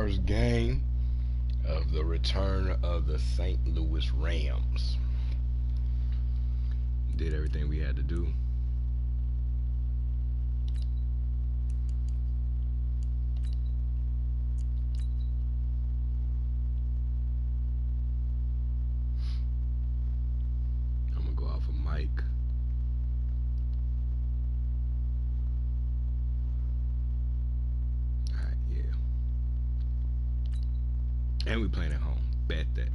first game of the return of the St. Louis Rams. Did everything we had to do. I'm gonna go out for Mike. Alright, yeah. And we playing at home. Bet that.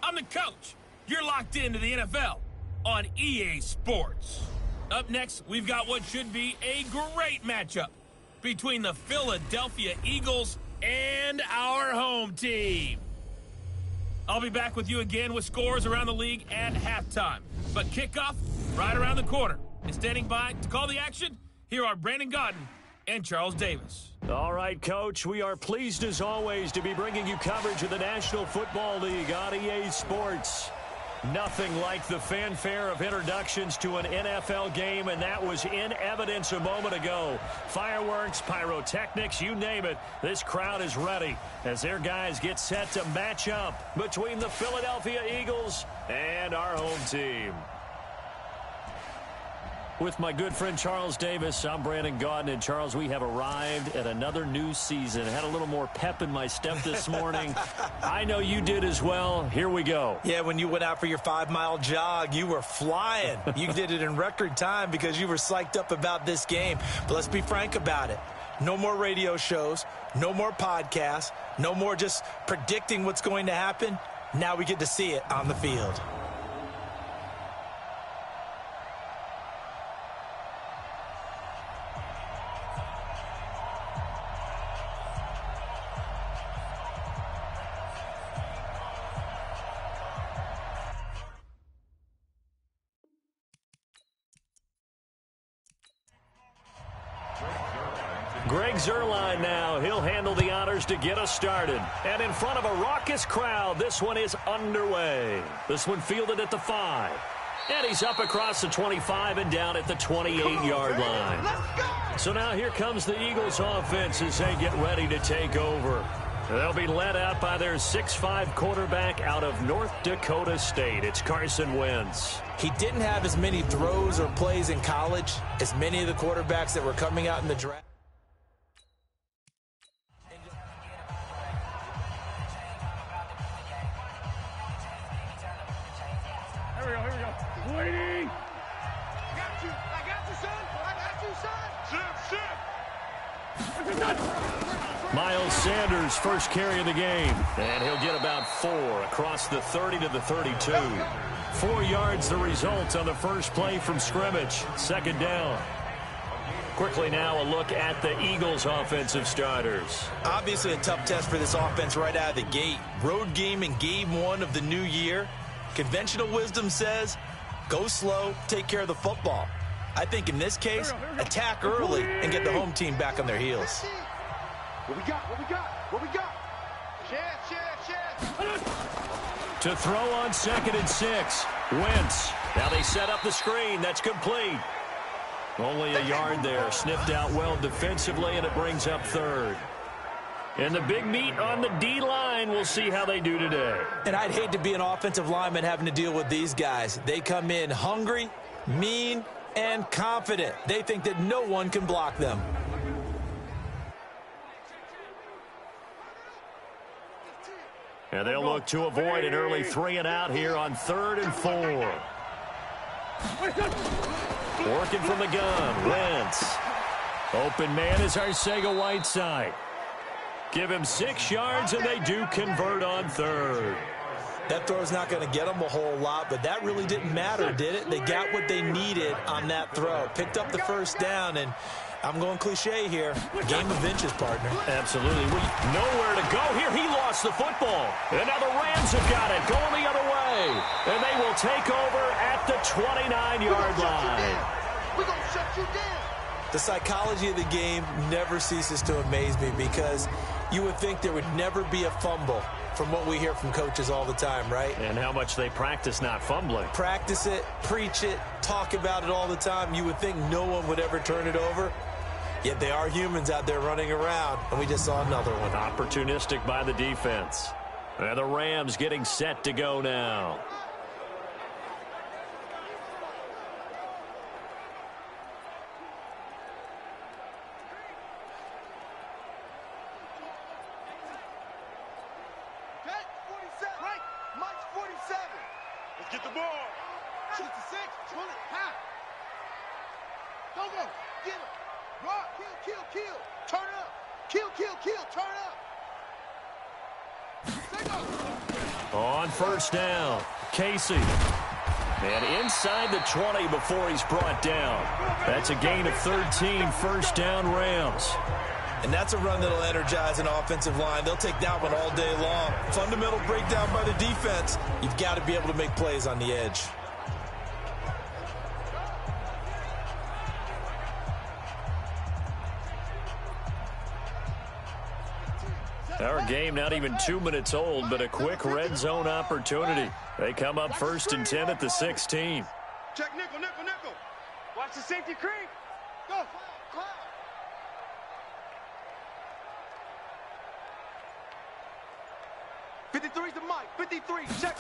I'm the coach. You're locked into the NFL on EA Sports. Up next, we've got what should be a great matchup between the Philadelphia Eagles and our home team. I'll be back with you again with scores around the league at halftime. But kickoff right around the corner. And standing by to call the action, here are Brandon Gaudin and Charles Davis. All right, Coach, we are pleased as always to be bringing you coverage of the National Football League on EA Sports. Nothing like the fanfare of introductions to an NFL game, and that was in evidence a moment ago. Fireworks, pyrotechnics, you name it, this crowd is ready as their guys get set to match up between the Philadelphia Eagles and our home team. With my good friend Charles Davis, I'm Brandon Gaudin. And Charles, we have arrived at another new season. Had a little more pep in my step this morning. I know you did as well. Here we go. Yeah, when you went out for your 5-mile jog, you were flying. You did it in record time because you were psyched up about this game. But let's be frank about it. No more radio shows, no more podcasts, no more just predicting what's going to happen. Now we get to see it on the field. Greg Zuerlein now. He'll handle the honors to get us started. And in front of a raucous crowd, this one is underway. This one fielded at the 5. And he's up across the 25 and down at the 28-yard line. So now here comes the Eagles offense as they get ready to take over. They'll be led out by their 6'5 quarterback out of North Dakota State. It's Carson Wentz. He didn't have as many throws or plays in college as many of the quarterbacks that were coming out in the draft. Here we go. Waiting. I got you, son. Miles Sanders, first carry of the game. And he'll get about 4 across the 30 to the 32. 4 yards the result on the first play from scrimmage. Second down. Quickly now a look at the Eagles offensive starters. Obviously a tough test for this offense right out of the gate. Road game in game 1 of the new year. Conventional wisdom says, go slow, take care of the football. I think in this case, attack early and get the home team back on their heels. What we got? To throw on 2nd and 6. Wentz. Now they set up the screen. That's complete. Only a yard there. Sniffed out well defensively, and it brings up 3rd. And the big meat on the D-line. We'll see how they do today. And I'd hate to be an offensive lineman having to deal with these guys. They come in hungry, mean, and confident. They think that no one can block them. And they'll look to avoid an early 3 and out here on 3rd and 4. Working from the gun, Wentz. Open man is Arcega-Whiteside. Give him 6 yards, and they do convert on 3rd. That throw's not going to get them a whole lot, but that really didn't matter, did it? They got what they needed on that throw. Picked up the first down, and I'm going cliche here. Game of inches, partner. Absolutely. Nowhere to go here. He lost the football. And now the Rams have got it, going the other way. And they will take over at the 29-yard line. We're going to shut you down. The psychology of the game never ceases to amaze me because you would think there would never be a fumble from what we hear from coaches all the time, right? And how much they practice not fumbling. Practice it, preach it, talk about it all the time. You would think no one would ever turn it over. Yet they are humans out there running around, and we just saw another one. Opportunistic by the defense. And the Rams getting set to go now. Get the ball. Shoot the 6. Pull it. High. Go. Get him. Rock. Kill. Turn up. Kill. Turn up. On first down, Casey. And inside the 20 before he's brought down. That's a gain of 13, first down Rams. And that's a run that'll energize an offensive line. They'll take that one all day long. Fundamental breakdown by the defense. You've got to be able to make plays on the edge. Our game not even 2 minutes old, but a quick red zone opportunity. They come up 1st and 10 at the 16. Check nickel. Watch the safety creep. Go. 53's the mic. 53. Check.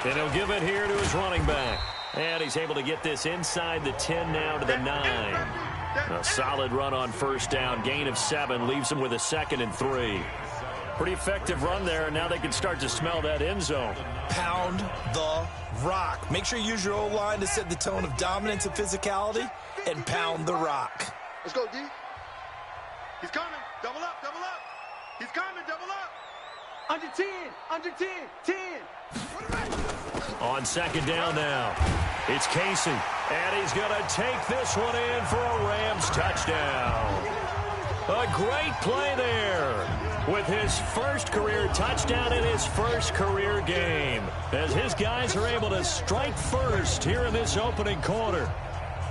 And he'll give it here to his running back. And he's able to get this inside the 10 now to the 9. A solid run on first down. Gain of 7 leaves him with a 2nd and 3. Pretty effective run there, and now they can start to smell that end zone. Pound the rock. Make sure you use your O-line to set the tone of dominance and physicality, and pound the rock. Let's go, D. He's coming. Double up. He's coming. Double up. Under 10. 10. On second down now, it's Casey. And he's going to take this one in for a Rams touchdown. A great play there with his first career touchdown in his first career game. As his guys are able to strike first here in this opening quarter.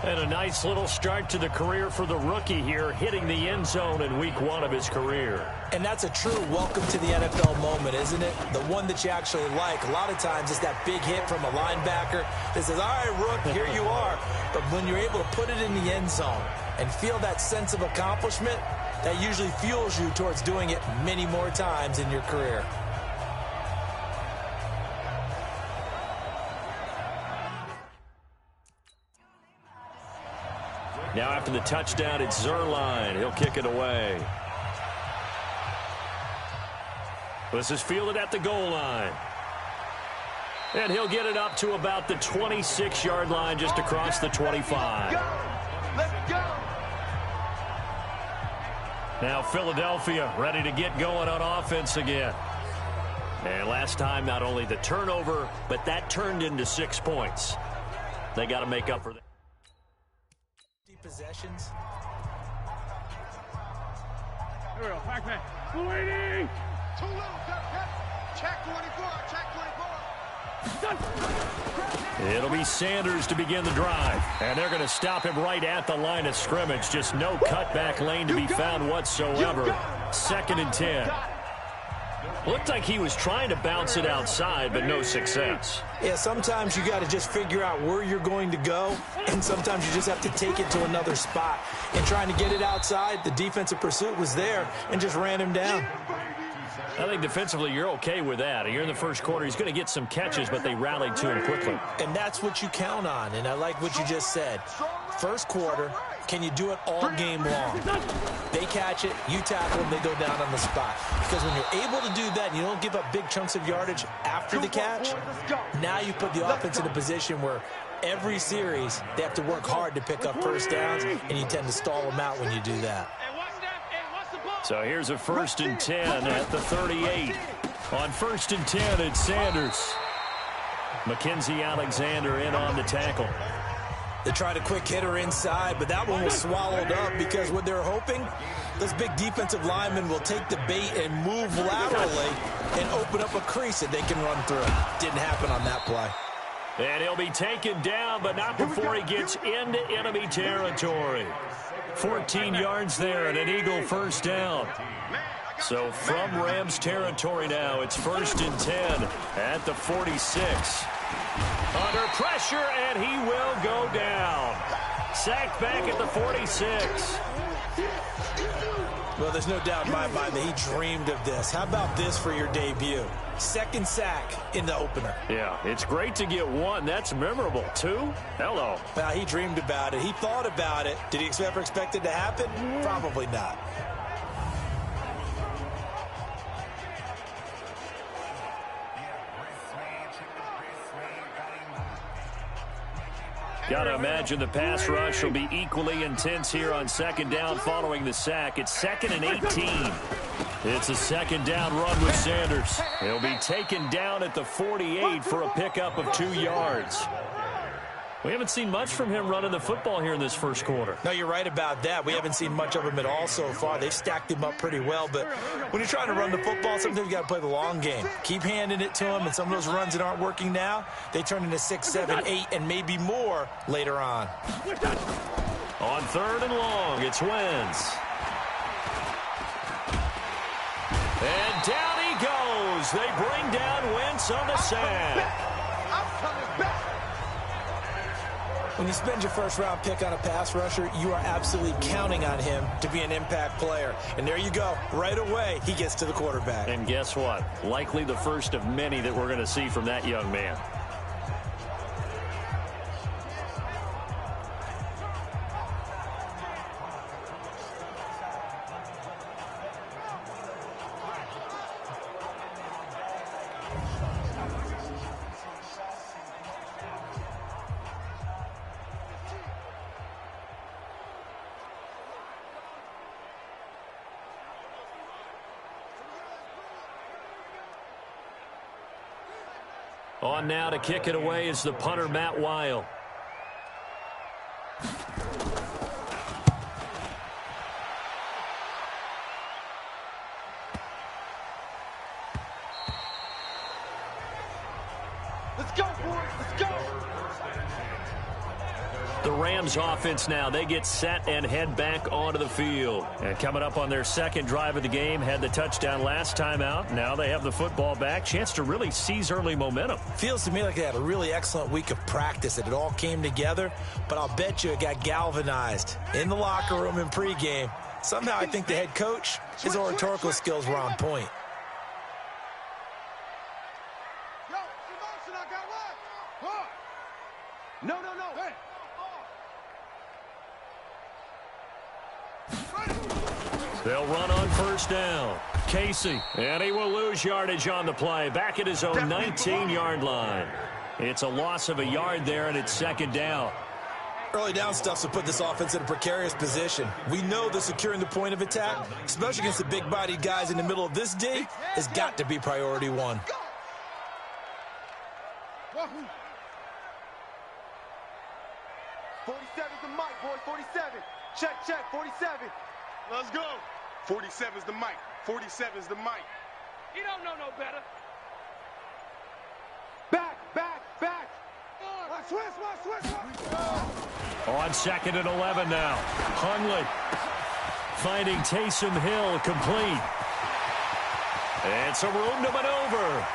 And a nice little start to the career for the rookie here, hitting the end zone in week 1 of his career. And that's a true welcome to the NFL moment, isn't it? The one that you actually like. A lot of times it's that big hit from a linebacker that says, all right, Rook, here you are. But when you're able to put it in the end zone and feel that sense of accomplishment, that usually fuels you towards doing it many more times in your career. Now after the touchdown, it's Zuerlein. He'll kick it away. This is fielded at the goal line. And he'll get it up to about the 26-yard line, just across the 25. Let's go. Now Philadelphia ready to get going on offense again. And last time, not only the turnover, but that turned into 6 points. They got to make up for that. Possessions. Here we go. Backman. Waiting. Too little. Check 24. Check 24. It'll be Sanders to begin the drive. And they're going to stop him right at the line of scrimmage. Just no cutback lane to be found whatsoever. 2nd and 10. Looked like he was trying to bounce it outside, but no success. Yeah, sometimes you got to just figure out where you're going to go, and sometimes you just have to take it to another spot. And trying to get it outside, the defensive pursuit was there and just ran him down. I think defensively you're okay with that. Here in the first quarter, he's going to get some catches, but they rallied to him quickly. And that's what you count on, and I like what you just said. First quarter, can you do it all game long? They catch it, you tackle them, they go down on the spot. Because when you're able to do that and you don't give up big chunks of yardage after the catch, now you put the offense in a position where every series they have to work hard to pick up first downs, and you tend to stall them out when you do that. So here's a 1st and 10 at the 38. On 1st and 10, it's Sanders. Mackenzie Alexander in on the tackle. They tried a quick hitter inside, but that one was swallowed up because what they're hoping, this big defensive lineman will take the bait and move laterally and open up a crease that they can run through. Didn't happen on that play. And he'll be taken down, but not before he gets into enemy territory. 14 yards there and an Eagle first down. So from Rams territory now, it's 1st and 10 at the 46. Under pressure, and he will go down. Sacked back at the 46. Well, there's no doubt in my mind that he dreamed of this. How about this for your debut? 2nd sack in the opener. Yeah, it's great to get 1. That's memorable. 2? Hello. Well, he dreamed about it. He thought about it. Did he ever expect it to happen? Probably not. Got to imagine the pass rush will be equally intense here on 2nd down following the sack. It's 2nd and 18. It's a 2nd down run with Sanders. He'll be taken down at the 48 for a pickup of 2 yards. We haven't seen much from him running the football here in this first quarter. No, you're right about that. We haven't seen much of him at all so far. They've stacked him up pretty well, but when you're trying to run the football, sometimes you got to play the long game. Keep handing it to him, and some of those runs that aren't working now, they turn into 6, 7, 8, and maybe more later on. On 3rd and long, it's Wentz. And down he goes. They bring down Wentz on the sack. I'm coming back. When you spend your first-round pick on a pass rusher, you are absolutely counting on him to be an impact player. And there you go. Right away, he gets to the quarterback. And guess what? Likely the first of many that we're going to see from that young man. On now to kick it away is the punter, Matt Weil. Let's go, boys. Let's go. The Rams offense now, they get set and head back onto the field. And coming up on their second drive of the game, had the touchdown last time out. Now they have the football back. Chance to really seize early momentum. Feels to me like they had a really excellent week of practice. It all came together, but I'll bet you it got galvanized in the locker room in pregame. Somehow I think the head coach, his oratorical skills were on point. No. Hey. They'll run on first down. Casey, and he will lose yardage on the play. Back at his own 19-yard line. It's a loss of a yard there, and it's second down. Early down stuff will put this offense in a precarious position. We know that securing the point of attack, especially against the big-bodied guys in the middle of this D, has got to be priority one. 47's the mic, boys. 47. Check, 47. Let's go. 47's the mic. 47's the mic. He don't know no better. Back. Switch. On second and 11 now. Hundley finding Taysom Hill complete. It's a room to maneuver.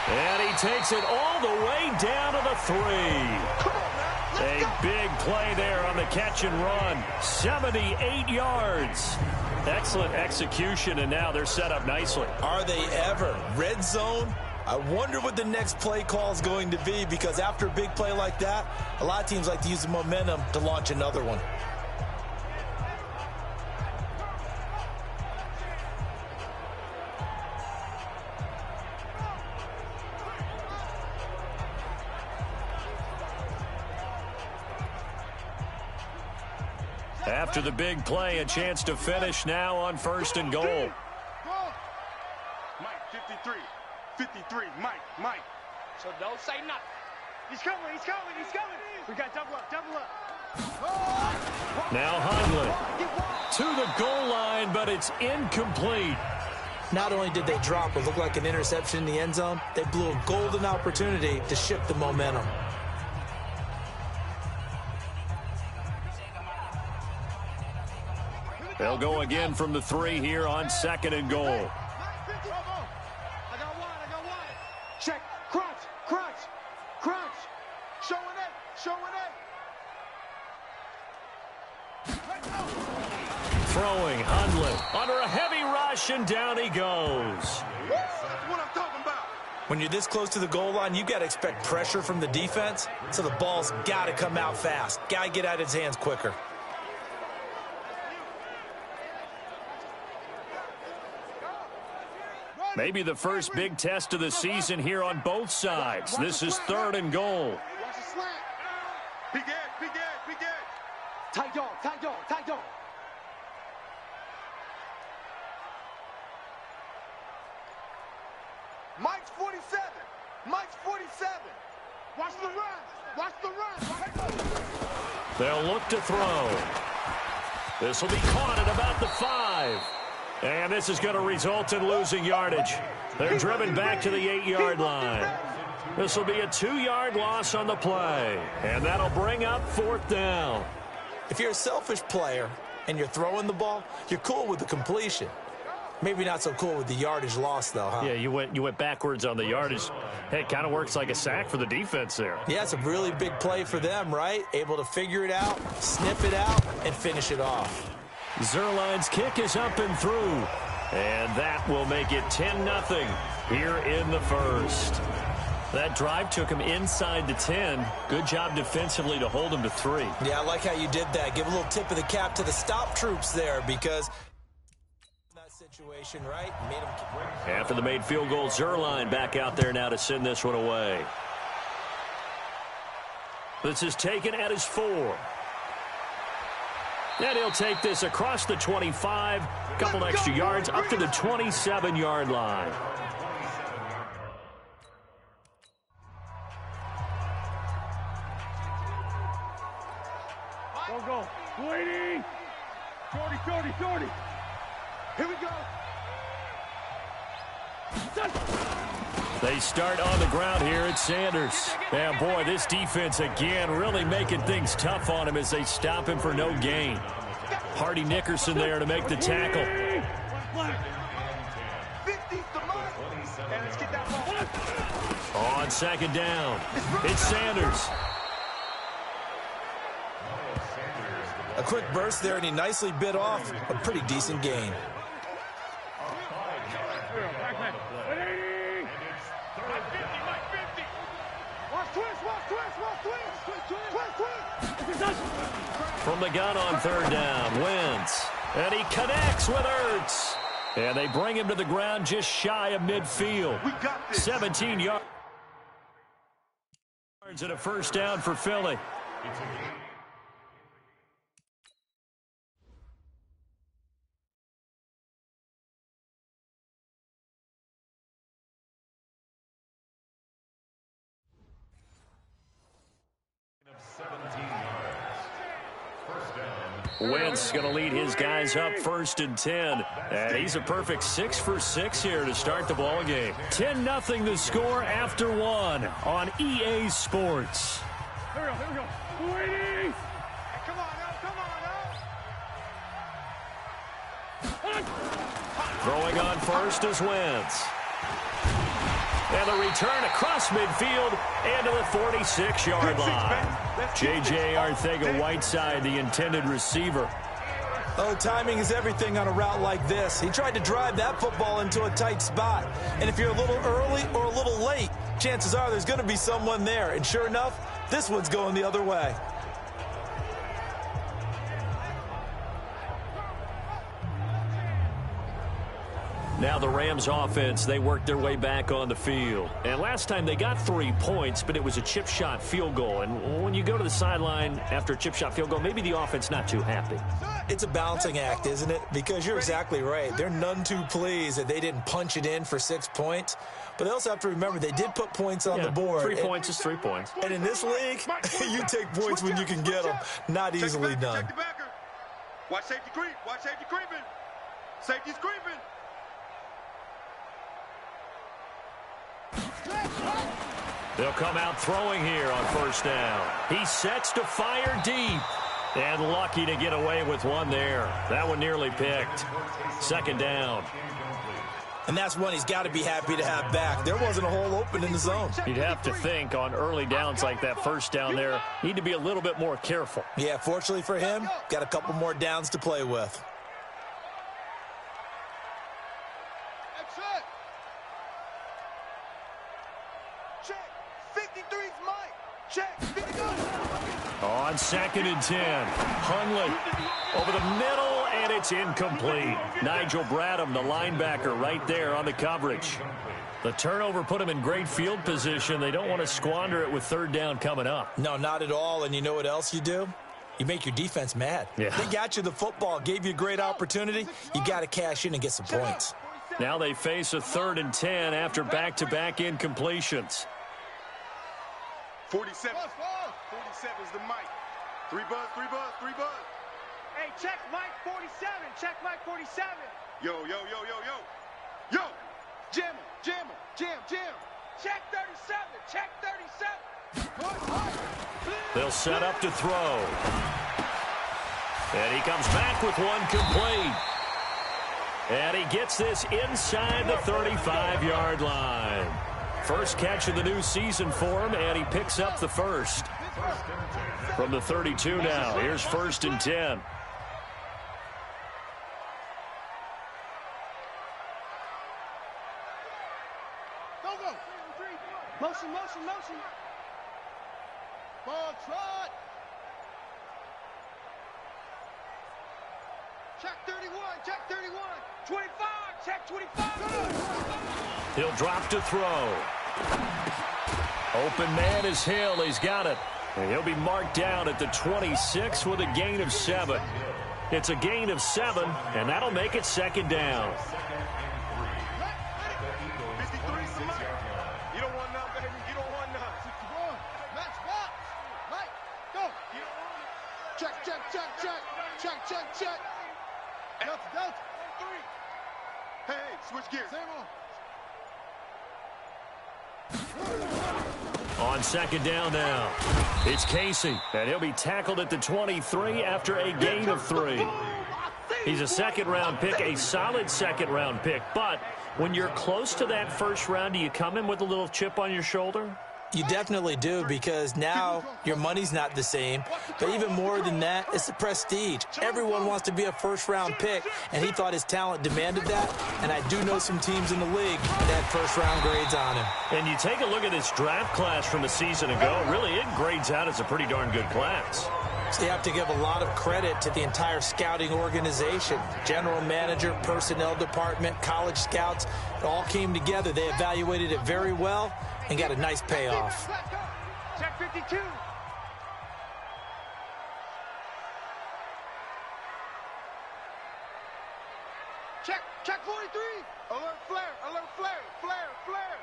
And he takes it all the way down to the 3. A big play there on the catch and run. 78 yards. Excellent execution, and now they're set up nicely. Are they ever? Red zone? I wonder what the next play call is going to be, because after a big play like that, a lot of teams like to use the momentum to launch another one. After the big play, a chance to finish now on first and goal. Mike, 53, Mike. So don't say nothing. He's coming. We got double up. Now Hundley to the goal line, but it's incomplete. Not only did they drop what looked like an interception in the end zone, they blew a golden opportunity to shift the momentum. They'll go again from the 3 here on second and goal. I got one. Check. Crunch. Showing it. Throwing Hundley under a heavy rush, and down he goes. That's what I'm talking about. When you're this close to the goal line, you've got to expect pressure from the defense, so the ball's got to come out fast. Got to get out of his hands quicker. Maybe the first big test of the season here on both sides. This is third and goal. Watch the slant. Big edge. Tight dog. Mike's 47. Watch the run. They'll look to throw. This will be caught at about the 5. And this is going to result in losing yardage. They're driven back to the 8-yard line. This will be a 2-yard loss on the play. And that'll bring up fourth down. If you're a selfish player and you're throwing the ball, you're cool with the completion. Maybe not so cool with the yardage loss, though, huh? Yeah, you went backwards on the yardage. Hey, it kind of works like a sack for the defense there. Yeah, it's a really big play for them, right? Able to figure it out, sniff it out, and finish it off. Zuerlein's kick is up and through. And that will make it 10-0 here in the first. That drive took him inside the 10. Good job defensively to hold him to 3. Yeah, I like how you did that. Give a little tip of the cap to the stop troops there, because that situation, right? Made him... After the made field goal, Zuerlein back out there now to send this one away. This is taken at his 4. And he'll take this across the 25, a couple extra yards up to the 27-yard line. Go. 280. Shorty. Here we go. They start on the ground here at Sanders. And boy, this defense again really making things tough on him as they stop him for no gain. Hardy Nickerson there to make the tackle. On second down, it's Sanders. A quick burst there, and he nicely bit off a pretty decent gain. From the gun on third down, Wentz. And he connects with Ertz. And they bring him to the ground just shy of midfield. 17 yards and a first down for Philly. Wentz going to lead his guys up 1st and 10. And he's a perfect 6 for 6 here to start the ball game. 10-0 the score after 1 on EA Sports. Here we go. Waiting. Come on now. Throwing on first is Wentz. And the return across midfield and to the 46-yard line. J.J. Arcega-Whiteside, the intended receiver. Oh, timing is everything on a route like this. He tried to drive that football into a tight spot. And if you're a little early or a little late, chances are there's going to be someone there. And sure enough, this one's going the other way. Now the Rams offense, they worked their way back on the field. And last time they got 3 points, but it was a chip shot field goal. And when you go to the sideline after a chip shot field goal, maybe the offense not too happy. It's a balancing act, isn't it? Because you're exactly right. They're none too pleased that they didn't punch it in for 6 points. But they also have to remember they did put points on the board. 3 points is 3 points. And in this league, you take points when you can get them. Not easily done. Watch safety creep. Watch safety creeping. Safety's creeping. They'll come out throwing here on first down. He sets to fire deep. And lucky to get away with one there. That one nearly picked. Second down. And that's one he's got to be happy to have back. There wasn't a hole open in the zone. You'd have to think on early downs like that first down there, need to be a little bit more careful. Yeah, fortunately for him, got a couple more downs to play with. That's it. Check. 53's Mike. Check. 50 good. On 2nd and 10, Hundley over the middle, and it's incomplete. Nigel Bradham, the linebacker, right there on the coverage. The turnover put him in great field position. They don't want to squander it with third down coming up. No, not at all. And you know what else you do? You make your defense mad. Yeah. They got you the football, gave you a great opportunity. You got to cash in and get some points. Now they face a 3rd and 10 after back-to-back incompletions. 47. 47's the Mike. 3 buzz, 3 buzz, 3 buzz. Hey, check Mike 47. Check Mike 47. Yo, yo, yo, yo, yo. Yo. Jam him, jam him, jam, jam. Check 37. Check 37. They'll set up to throw. And he comes back with one complete. And he gets this inside the 35-yard line. First catch of the new season for him, and he picks up the first. From the 32 now, here's 1st and 10. Go, go. Motion, motion, motion. Ball trot. Check 31, check 31. 25, check 25. He'll drop to throw. Open man is Hill. He's got it. And he'll be marked down at the 26 with a gain of 7. It's a gain of 7, and that'll make it 2nd down. 53 some Mike. You don't want none, baby. You don't want none. 61. Match box. Mike, go. You don't want it. Check, check, check, check. Check, check, check. Delta, Delta. 3. Hey, switch gears. Same on. On second down now, it's Casey, and he'll be tackled at the 23 after a gain of 3. He's a second-round pick, a solid second-round pick, but when you're close to that first round, do you come in with a little chip on your shoulder? You definitely do, because now your money's not the same. But even more than that, it's the prestige. Everyone wants to be a first-round pick, and he thought his talent demanded that. And I do know some teams in the league that had first-round grades on him. And you take a look at this draft class from a season ago, really it grades out as a pretty darn good class. So you have to give a lot of credit to the entire scouting organization. General manager, personnel department, college scouts, it all came together. They evaluated it very well and got a nice payoff. Check 52. Check 43. Alert flare, alert flare, flare, flare.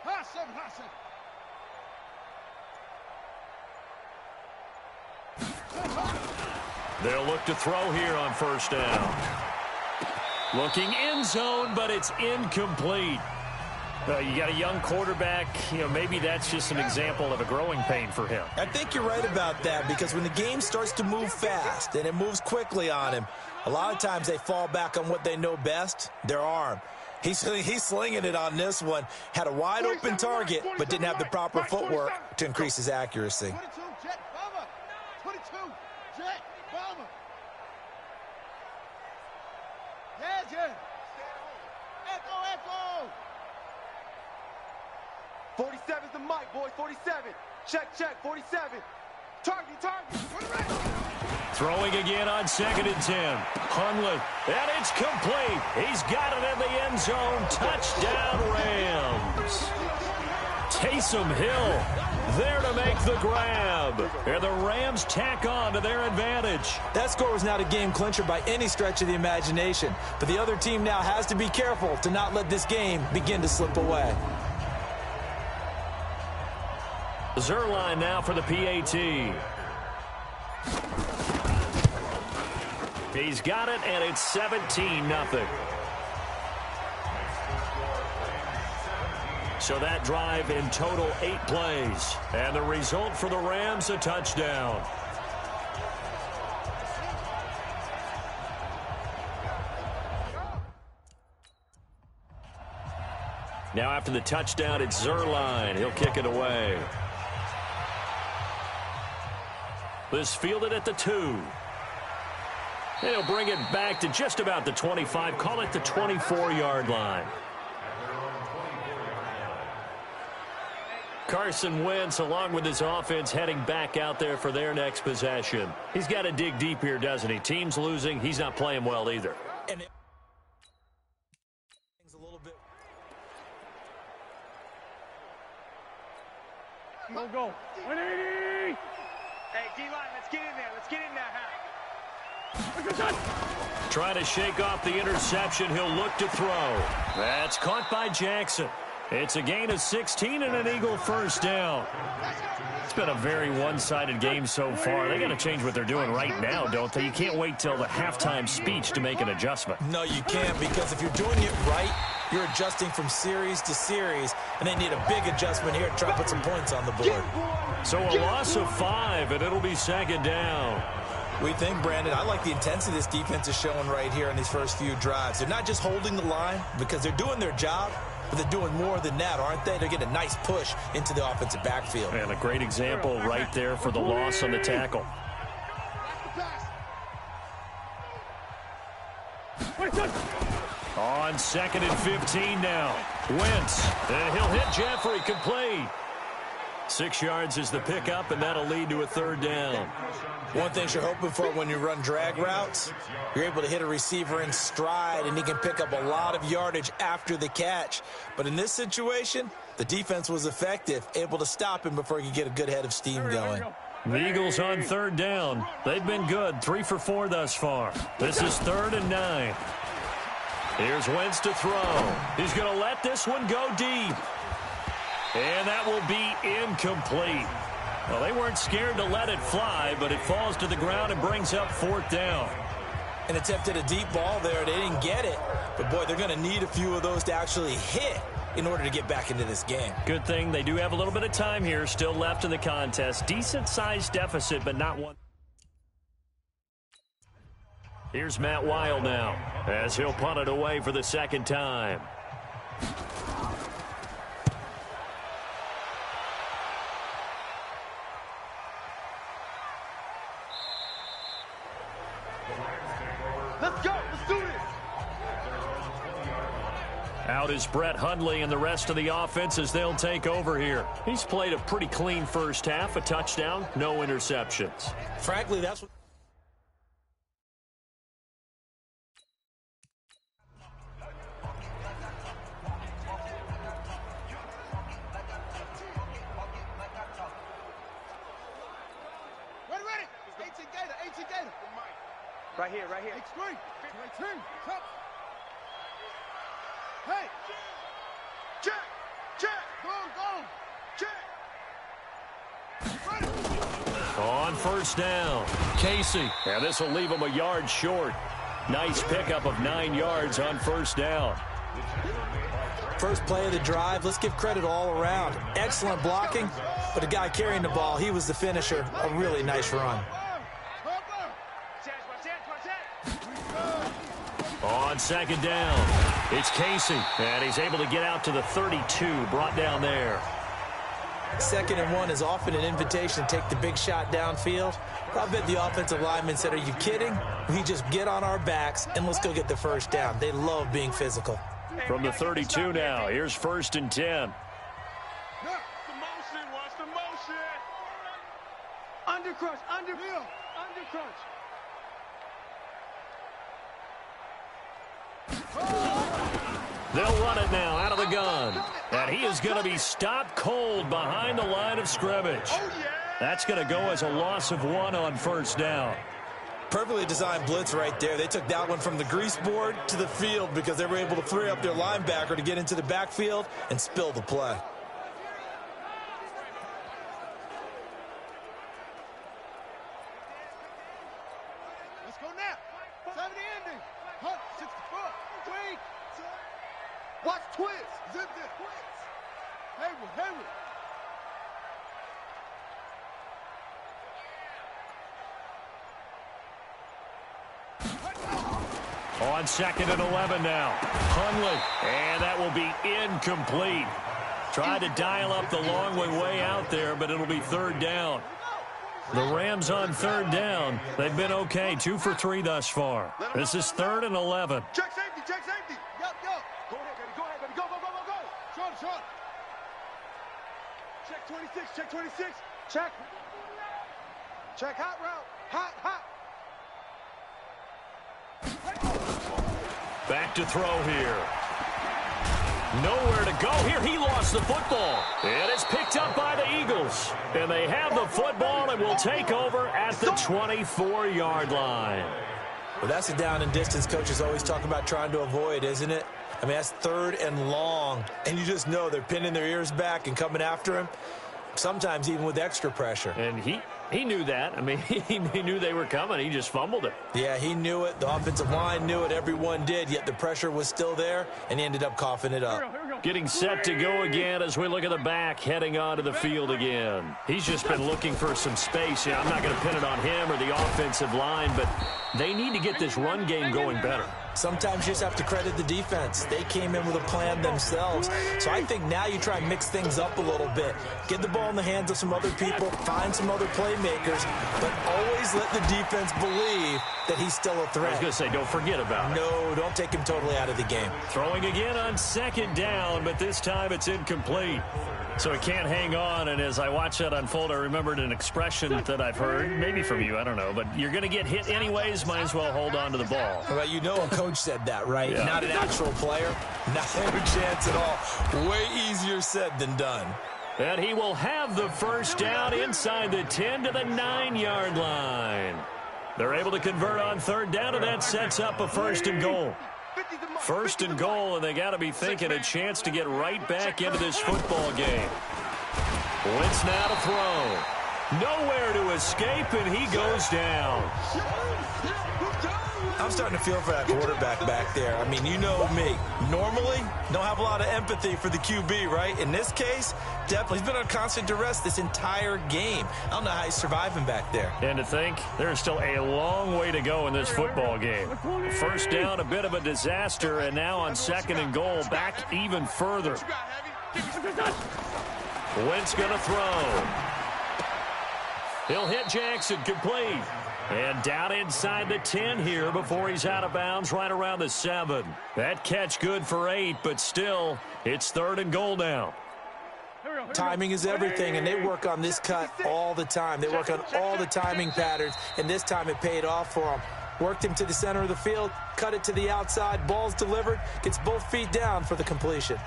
Hassan. They'll look to throw here on first down. Looking end zone, but it's incomplete. You got a young quarterback, maybe that's just an example of a growing pain for him. I think you're right about that, because when the game starts to move fast and it moves quickly on him, a lot of times they fall back on what they know best, their arm. He's slinging it on this one. Had a wide open target, but didn't have the proper footwork to increase his accuracy. 22, Jet Bomber. 22, Jet Bomber. Yeah. Echo. 47's the mic, boys. 47. Check. 47. Target. Throwing again on 2nd and 10. Hundley, and it's complete. He's got it in the end zone. Touchdown, Rams. Taysom Hill there to make the grab. And the Rams tack on to their advantage. That score was not a game clincher by any stretch of the imagination, but the other team now has to be careful to not let this game begin to slip away. Zuerlein now for the PAT. He's got it, and it's 17-0. So that drive in total 8 plays. And the result for the Rams, a touchdown. Now after the touchdown, it's Zuerlein. He'll kick it away. This fielded at the 2. He'll bring it back to just about the 25. Call it the 24-yard line. Carson Wentz, along with his offense, heading back out there for their next possession. He's got to dig deep here, doesn't he? Team's losing. He's not playing well either. And Go. 180. Hey, D-line, let's get in there. Let's get in there. Trying to shake off the interception. He'll look to throw. That's caught by Jackson. It's a gain of 16 and an Eagle first down. It's been a very one-sided game so far. They got to change what they're doing right now, don't they? You can't wait till the halftime speech to make an adjustment. No, you can't, because if you're doing it right, you're adjusting from series to series, and they need a big adjustment here to try to put some points on the board. So a loss of 5, and it'll be 2nd down. We think, Brandon, I like the intensity this defense is showing right here in these first few drives. They're not just holding the line because they're doing their job, but they're doing more than that, aren't they? They're getting a nice push into the offensive backfield. And a great example right there for the loss on the tackle. On 2nd and 15 now. Wentz, and he'll hit Jeffrey, complete. 6 yards is the pickup, and that'll lead to a 3rd down. One thing you're hoping for when you run drag routes, you're able to hit a receiver in stride, and he can pick up a lot of yardage after the catch. But in this situation, the defense was effective, able to stop him before he could get a good head of steam going. The Eagles on 3rd down. They've been good, 3 for 4 thus far. This is 3rd and 9. Here's Wentz to throw. He's going to let this one go deep. And that will be incomplete. Well, they weren't scared to let it fly, but it falls to the ground and brings up 4th down. And attempted a deep ball there. They didn't get it. But, boy, they're going to need a few of those to actually hit in order to get back into this game. Good thing they do have a little bit of time here still left in the contest. Decent-sized deficit, but not one. Here's Matt Weil now as he'll punt it away for the second time. Let's go. Let's do this. Out is Brett Hundley and the rest of the offense as they'll take over here. He's played a pretty clean first half, a touchdown, no interceptions. Frankly, that's what... Ready. 18 Gator. Right here. H3. 22. Top. Hey. Check. Go. Check. Ready. On first down, Casey. And this will leave him a yard short. Nice pickup of 9 yards on first down. First play of the drive, let's give credit all around. Excellent blocking, but the guy carrying the ball, he was the finisher. A really nice run. On second down, it's Casey, and he's able to get out to the 32, brought down there. 2nd and 1 is often an invitation to take the big shot downfield. I bet the offensive lineman said, are you kidding? We just get on our backs and let's go get the first down. They love being physical. From the 32 now, here's 1st and 10. Watch the motion. Under crunch. They'll run it now out of the gun. And he is going to be stopped cold behind the line of scrimmage. That's going to go as a loss of 1 on first down. Perfectly designed blitz right there. They took that one from the grease board to the field because they were able to free up their linebacker to get into the backfield and spill the play. Let's go now. 70 ending. Hunt 64. Tweak. Watch twist. Zip. Hayward. On 2nd and 11 now. Hundley. And that will be incomplete. Tried to dial up the long way out there, but it'll be 3rd down. The Rams on 3rd down. They've been okay. 2 for 3 thus far. This is 3rd and 11. Check safety. Yup. Go ahead, baby. Go. Short. Check 26. Check hot route. Hot. Back to throw here. Nowhere to go here. He lost the football. And it's picked up by the Eagles. And they have the football and will take over at the 24-yard line. Well, that's a down and distance coaches always talk about trying to avoid, isn't it? I mean, that's 3rd and long. And you just know they're pinning their ears back and coming after him, sometimes even with extra pressure. And he knew that. I mean, he knew they were coming. He just fumbled it. Yeah, he knew it. The offensive line knew it. Everyone did, yet the pressure was still there, and he ended up coughing it up. Getting set to go again as we look at the back, heading onto the field again. He's just been looking for some space. Yeah, I'm not going to pin it on him or the offensive line, but they need to get this run game going better. Sometimes you just have to credit the defense. They came in with a plan themselves. So I think now you try and mix things up a little bit. Get the ball in the hands of some other people, find some other playmakers, but always let the defense believe that he's still a threat. I was going to say, don't forget about it. No, don't take him totally out of the game. Throwing again on 2nd down, but this time it's incomplete. So it can't hang on, and as I watch that unfold, I remembered an expression that I've heard, maybe from you, I don't know, but you're going to get hit anyways, might as well hold on to the ball. Well, you know a coach said that, right? Yeah. Not an actual player. Not a chance at all. Way easier said than done. And he will have the first down inside the 10 to the 9-yard line. They're able to convert on 3rd down, and that sets up a 1st and goal. 1st and goal, and they got to be thinking a chance to get right back into this football game. Wentz now to throw. Nowhere to escape, and he goes down. I'm I'm starting to feel for that quarterback back there. I mean, you know me. Normally, don't have a lot of empathy for the QB, right? In this case, definitely. He's been on constant duress this entire game. I don't know how he's surviving back there. And to think, there's still a long way to go in this football game. First down, a bit of a disaster, and now on 2nd and goal, back even further. Wentz going to throw. He'll hit Jackson, complete. And down inside the 10 here before he's out of bounds right around the 7. That catch good for 8, but still, it's 3rd and goal now. Timing is everything, and they work on this cut all the time. They work on all the timing patterns, and this time it paid off for them. Worked him to the center of the field, cut it to the outside, ball's delivered, gets both feet down for the completion.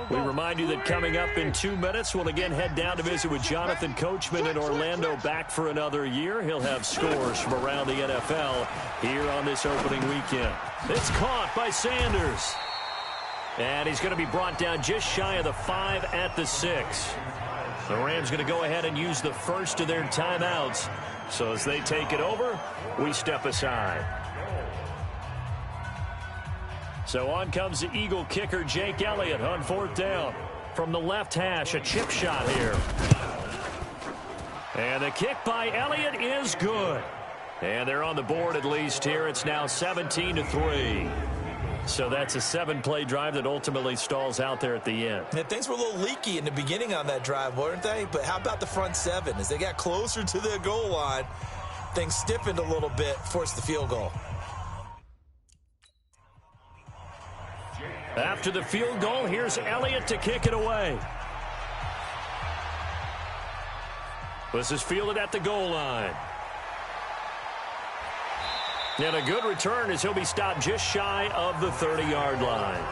We remind you that coming up in 2 minutes, we'll again head down to visit with Jonathan Coachman in Orlando, back for another year. He'll have scores from around the NFL here on this opening weekend. It's caught by Sanders. And he's going to be brought down just shy of the 5 at the 6. The Rams going to go ahead and use the first of their timeouts. So as they take it over, we step aside. So on comes the Eagle kicker, Jake Elliott, on 4th down. From the left hash, a chip shot here. And the kick by Elliott is good. And they're on the board at least here. It's now 17-3. So that's a 7-play drive that ultimately stalls out there at the end. Yeah, things were a little leaky in the beginning on that drive, weren't they? But how about the front 7? As they got closer to the goal line, things stiffened a little bit, forced the field goal. After the field goal, here's Elliott to kick it away. This is fielded at the goal line. And a good return as he'll be stopped just shy of the 30-yard line.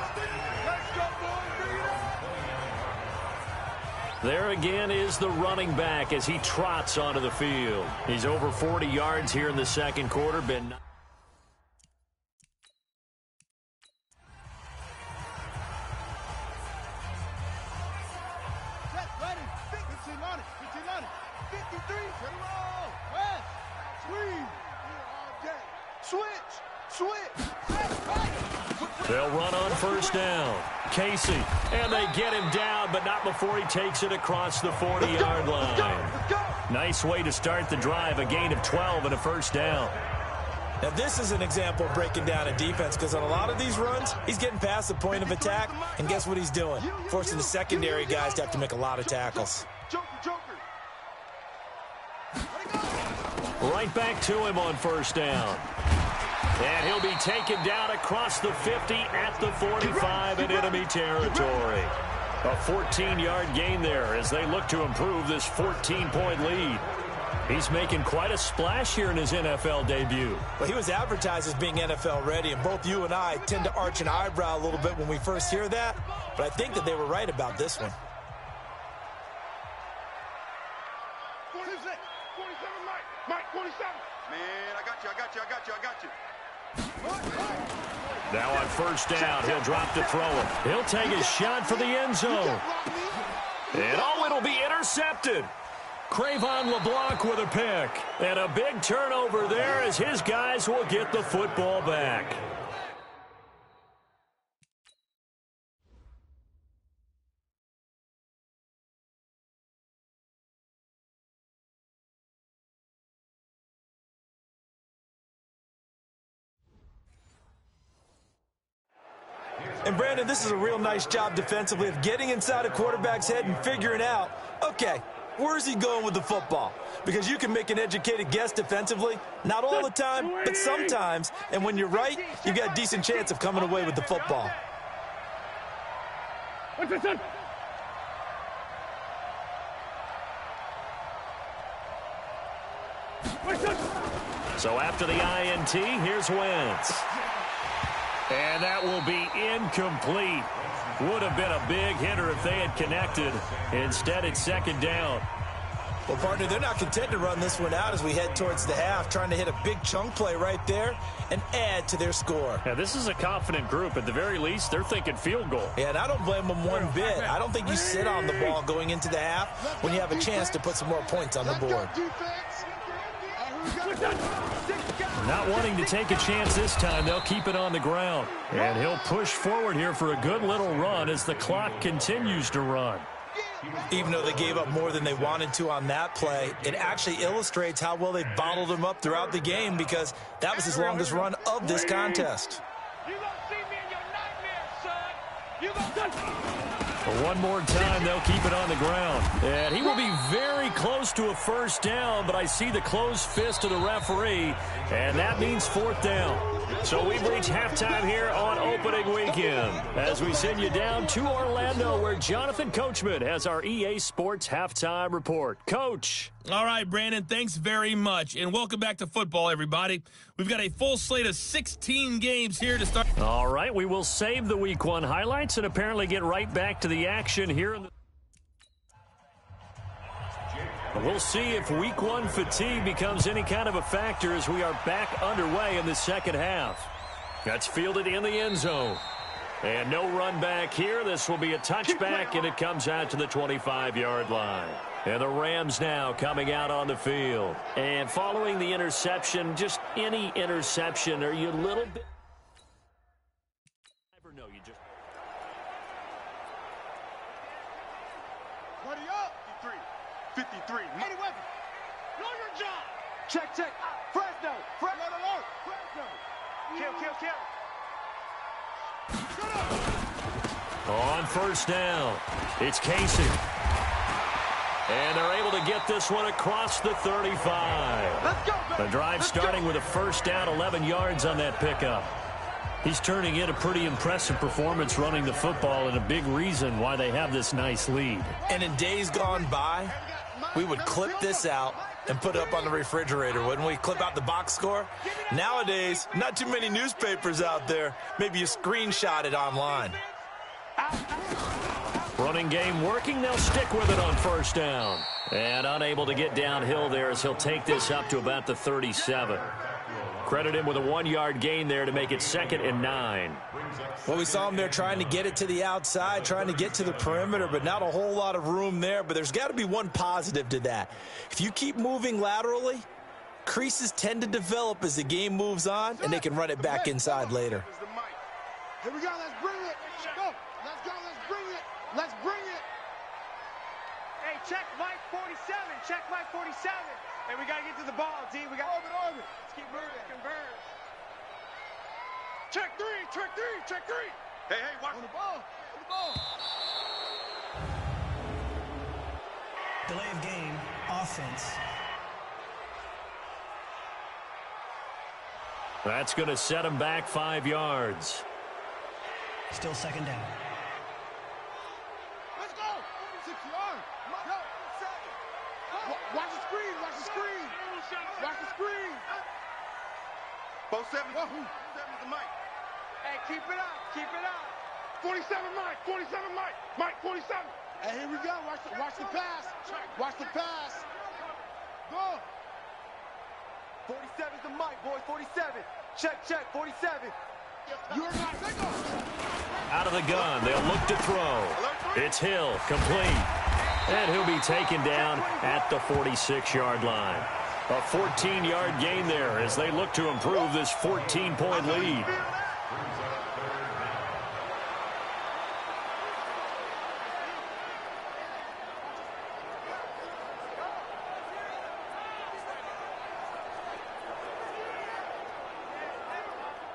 There again is the running back as he trots onto the field. He's over 40 yards here in the second quarter. Been They'll run on first down. Casey, and they get him down, but not before he takes it across the 40-yard line. Nice way to start the drive, a gain of 12 and a first down. Now, this is an example of breaking down a defense, because on a lot of these runs, he's getting past the point of attack, and guess what he's doing? Forcing the secondary guys to have to make a lot of tackles. Right back to him on first down. And he'll be taken down across the 50 at the 45 in enemy territory. A 14-yard gain there as they look to improve this 14-point lead. He's making quite a splash here in his NFL debut. Well, he was advertised as being NFL ready, and both you and I tend to arch an eyebrow a little bit when we first hear that, but I think that they were right about this one. 46, 47, Mike, 47. Man, I got you. Now on first down, he'll drop to throw it. He'll take his shot for the end zone. And it'll be intercepted. Cre'Von LeBlanc with a pick. And a big turnover there as his guys will get the football back. And, Brandon, this is a real nice job defensively of getting inside a quarterback's head and figuring out, okay, where's he going with the football? Because you can make an educated guess defensively, not all the time, but sometimes. And when you're right, you've got a decent chance of coming away with the football. So after the INT, here's Wentz. And that will be incomplete. Would have been a big hitter if they had connected. Instead, it's second down. Well, partner, they're not content to run this one out as we head towards the half, trying to hit a big chunk play right there and add to their score. Yeah, this is a confident group. At the very least, they're thinking field goal. Yeah, and I don't blame them one bit. I don't think you sit on the ball going into the half when you have a chance to put some more points on the board. Not wanting to take a chance this time, they'll keep it on the ground. And he'll push forward here for a good little run as the clock continues to run. Even though they gave up more than they wanted to on that play, it actually illustrates how well they bottled him up throughout the game, because that was his longest run of this contest. You gonna see me in your nightmares, son. You gonna touch me. One more time, they'll keep it on the ground. And he will be very close to a first down, but I see the closed fist of the referee, and that means fourth down. So we've reached halftime here on opening weekend as we send you down to Orlando, where Jonathan Coachman has our EA Sports halftime report. Coach. All right, Brandon, thanks very much. And welcome back to football, everybody. We've got a full slate of 16 games here to start. All right, we will save the Week 1 highlights and apparently get right back to the action here in the... We'll see if Week 1 fatigue becomes any kind of a factor as we are back underway in the second half. That's fielded in the end zone. And no run back here. This will be a touchback, and it comes out to the 25-yard line. And the Rams now coming out on the field. And following the interception, just any interception, are you a little bit... No, you just... 20 up. 53. Any weapon. Know your job. Check. Fresno. Alert. Fresno. Kill. Shut up. On first down, it's Casey. And they're able to get this one across the 35. Let's go, baby. The drive starting with a first down, 11 yards on that pickup. He's turning in a pretty impressive performance running the football, and a big reason why they have this nice lead. And in days gone by, we would clip this out and put it up on the refrigerator, wouldn't we? Clip out the box score. Nowadays, not too many newspapers out there. Maybe you screenshot it online. Running game working. They'll stick with it on first down. And unable to get downhill there as he'll take this up to about the 37. Credit him with a 1-yard gain there to make it 2nd and 9. Well, we saw him there trying to get it to the outside, trying to get to the perimeter, but not a whole lot of room there. But there's got to be one positive to that. If you keep moving laterally, creases tend to develop as the game moves on, and they can run it back inside later. Here we go. Let's bring it. Go. Let's go. Let's bring it. Hey, check Mike 47. Check Mike 47. Hey, we got to get to the ball, D. We got Orbit. Let's keep moving. Converge. Check three. Hey, watch on the ball. Delay of game, offense. That's going to set him back 5 yards. Still second down. Let's go. 6 yards. Watch the screen. Watch the screen. Both 7. The mic. Hey, keep it up. 47 Mike. Mike 47. Hey, here we go. Watch the pass. Go. 47's the mic, boys. 47. Check. 47. You're not. Take off. Out of the gun, they'll look to throw. It's Hill, complete. And he'll be taken down at the 46-yard line. A 14-yard gain there as they look to improve this 14-point lead.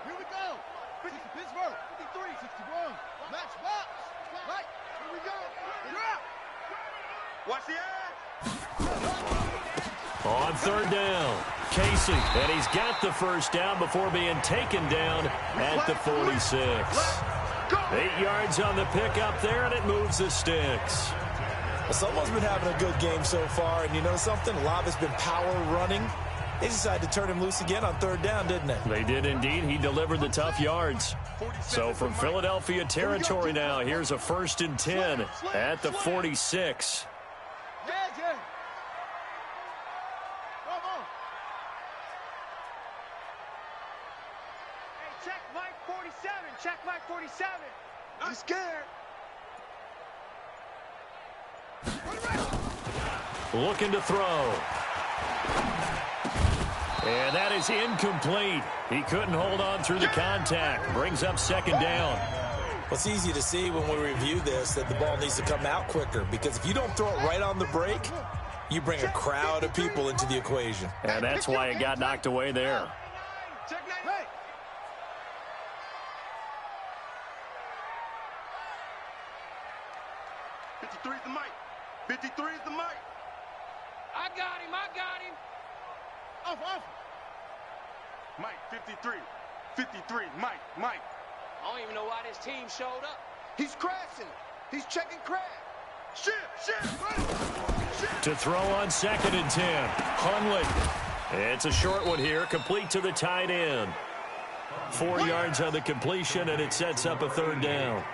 Here we go. 50 Pittsburgh. 53, 61. Match box. Right. Here we go. Drop. Watch the edge. On third down, Casey, and he's got the first down before being taken down at the 46. 8 yards on the pickup there, and it moves the sticks. Well, someone's been having a good game so far, and you know something? A lot has been power running. They decided to turn him loose again on third down, didn't they? They did indeed. He delivered the tough yards. So from Philadelphia territory now, here's a 1st and 10 at the 46. Yeah. Come on. Hey, check Mike 47. Check Mike 47. I'm scared. Looking to throw. And that is incomplete. He couldn't hold on through the contact. Brings up second down. Well, it's easy to see when we review this that the ball needs to come out quicker, because if you don't throw it right on the break, you bring a crowd of people into the equation. And that's why it got knocked away there. Hey. '53's the mic. 53's the mic. I got him. Off. Mike, 53. 53, Mike. I don't even know why this team showed up. He's crashing. He's checking crash. Shit. To throw on 2nd and 10. Hundley. It's a short one here, complete to the tight end. 4 yards on the completion, and it sets up a 3rd down.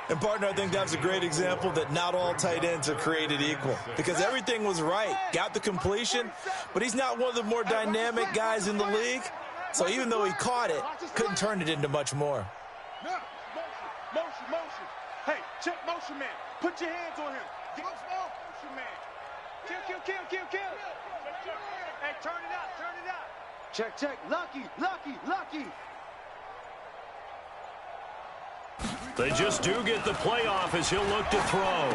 And, partner, I think that was a great example that not all tight ends are created equal, because everything was right. Got the completion, but he's not one of the more dynamic guys in the league. So even though he caught it, couldn't turn it into much more. Now, motion. Hey, check motion man. Put your hands on him. Motion man. Kill. Hey, turn it out. Check. Lucky. They just do get the playoff as he'll look to throw.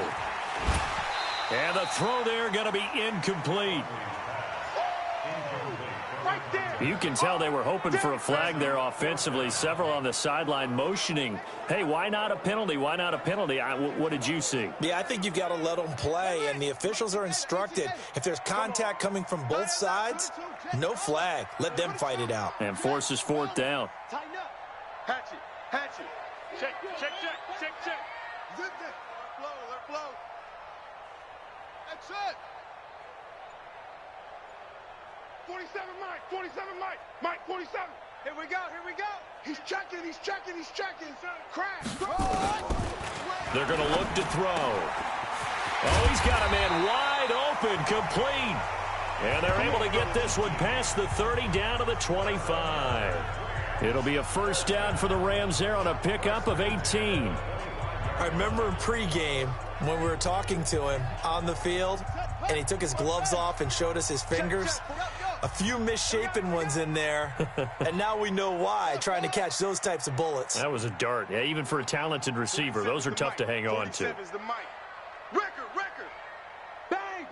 And the throw there going to be incomplete. Right there. You can tell they were hoping for a flag there offensively. Several on the sideline motioning, hey, why not a penalty? What did you see? Yeah, I think you've got to let them play, and the officials are instructed, if there's contact coming from both sides, no flag. Let them fight it out. And forces 4th down. Tighten up. Hatchet. Check. Zip this. Let flow. That's it. 47 Mike. Mike, 47. Here we go. He's checking. Crash. They're going to look to throw. Oh, he's got a man wide open, complete. And they're able to get this one past the 30 down to the 25. It'll be a 1st down for the Rams there on a pickup of 18. I remember in pregame when we were talking to him on the field, and he took his gloves off and showed us his fingers. A few misshapen ones in there, and now we know why, trying to catch those types of bullets. That was a dart. Yeah, even for a talented receiver, those are tough to hang on to. Record. Bang.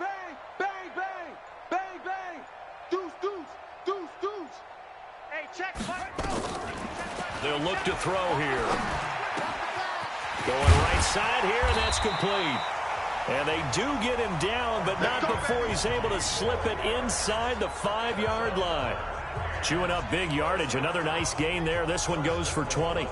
Deuce. Hey, check Mike. They'll look to throw here. Going right side here, and that's complete. And they do get him down, but not before he's able to slip it inside the 5-yard line. Chewing up big yardage. Another nice gain there. This one goes for 20.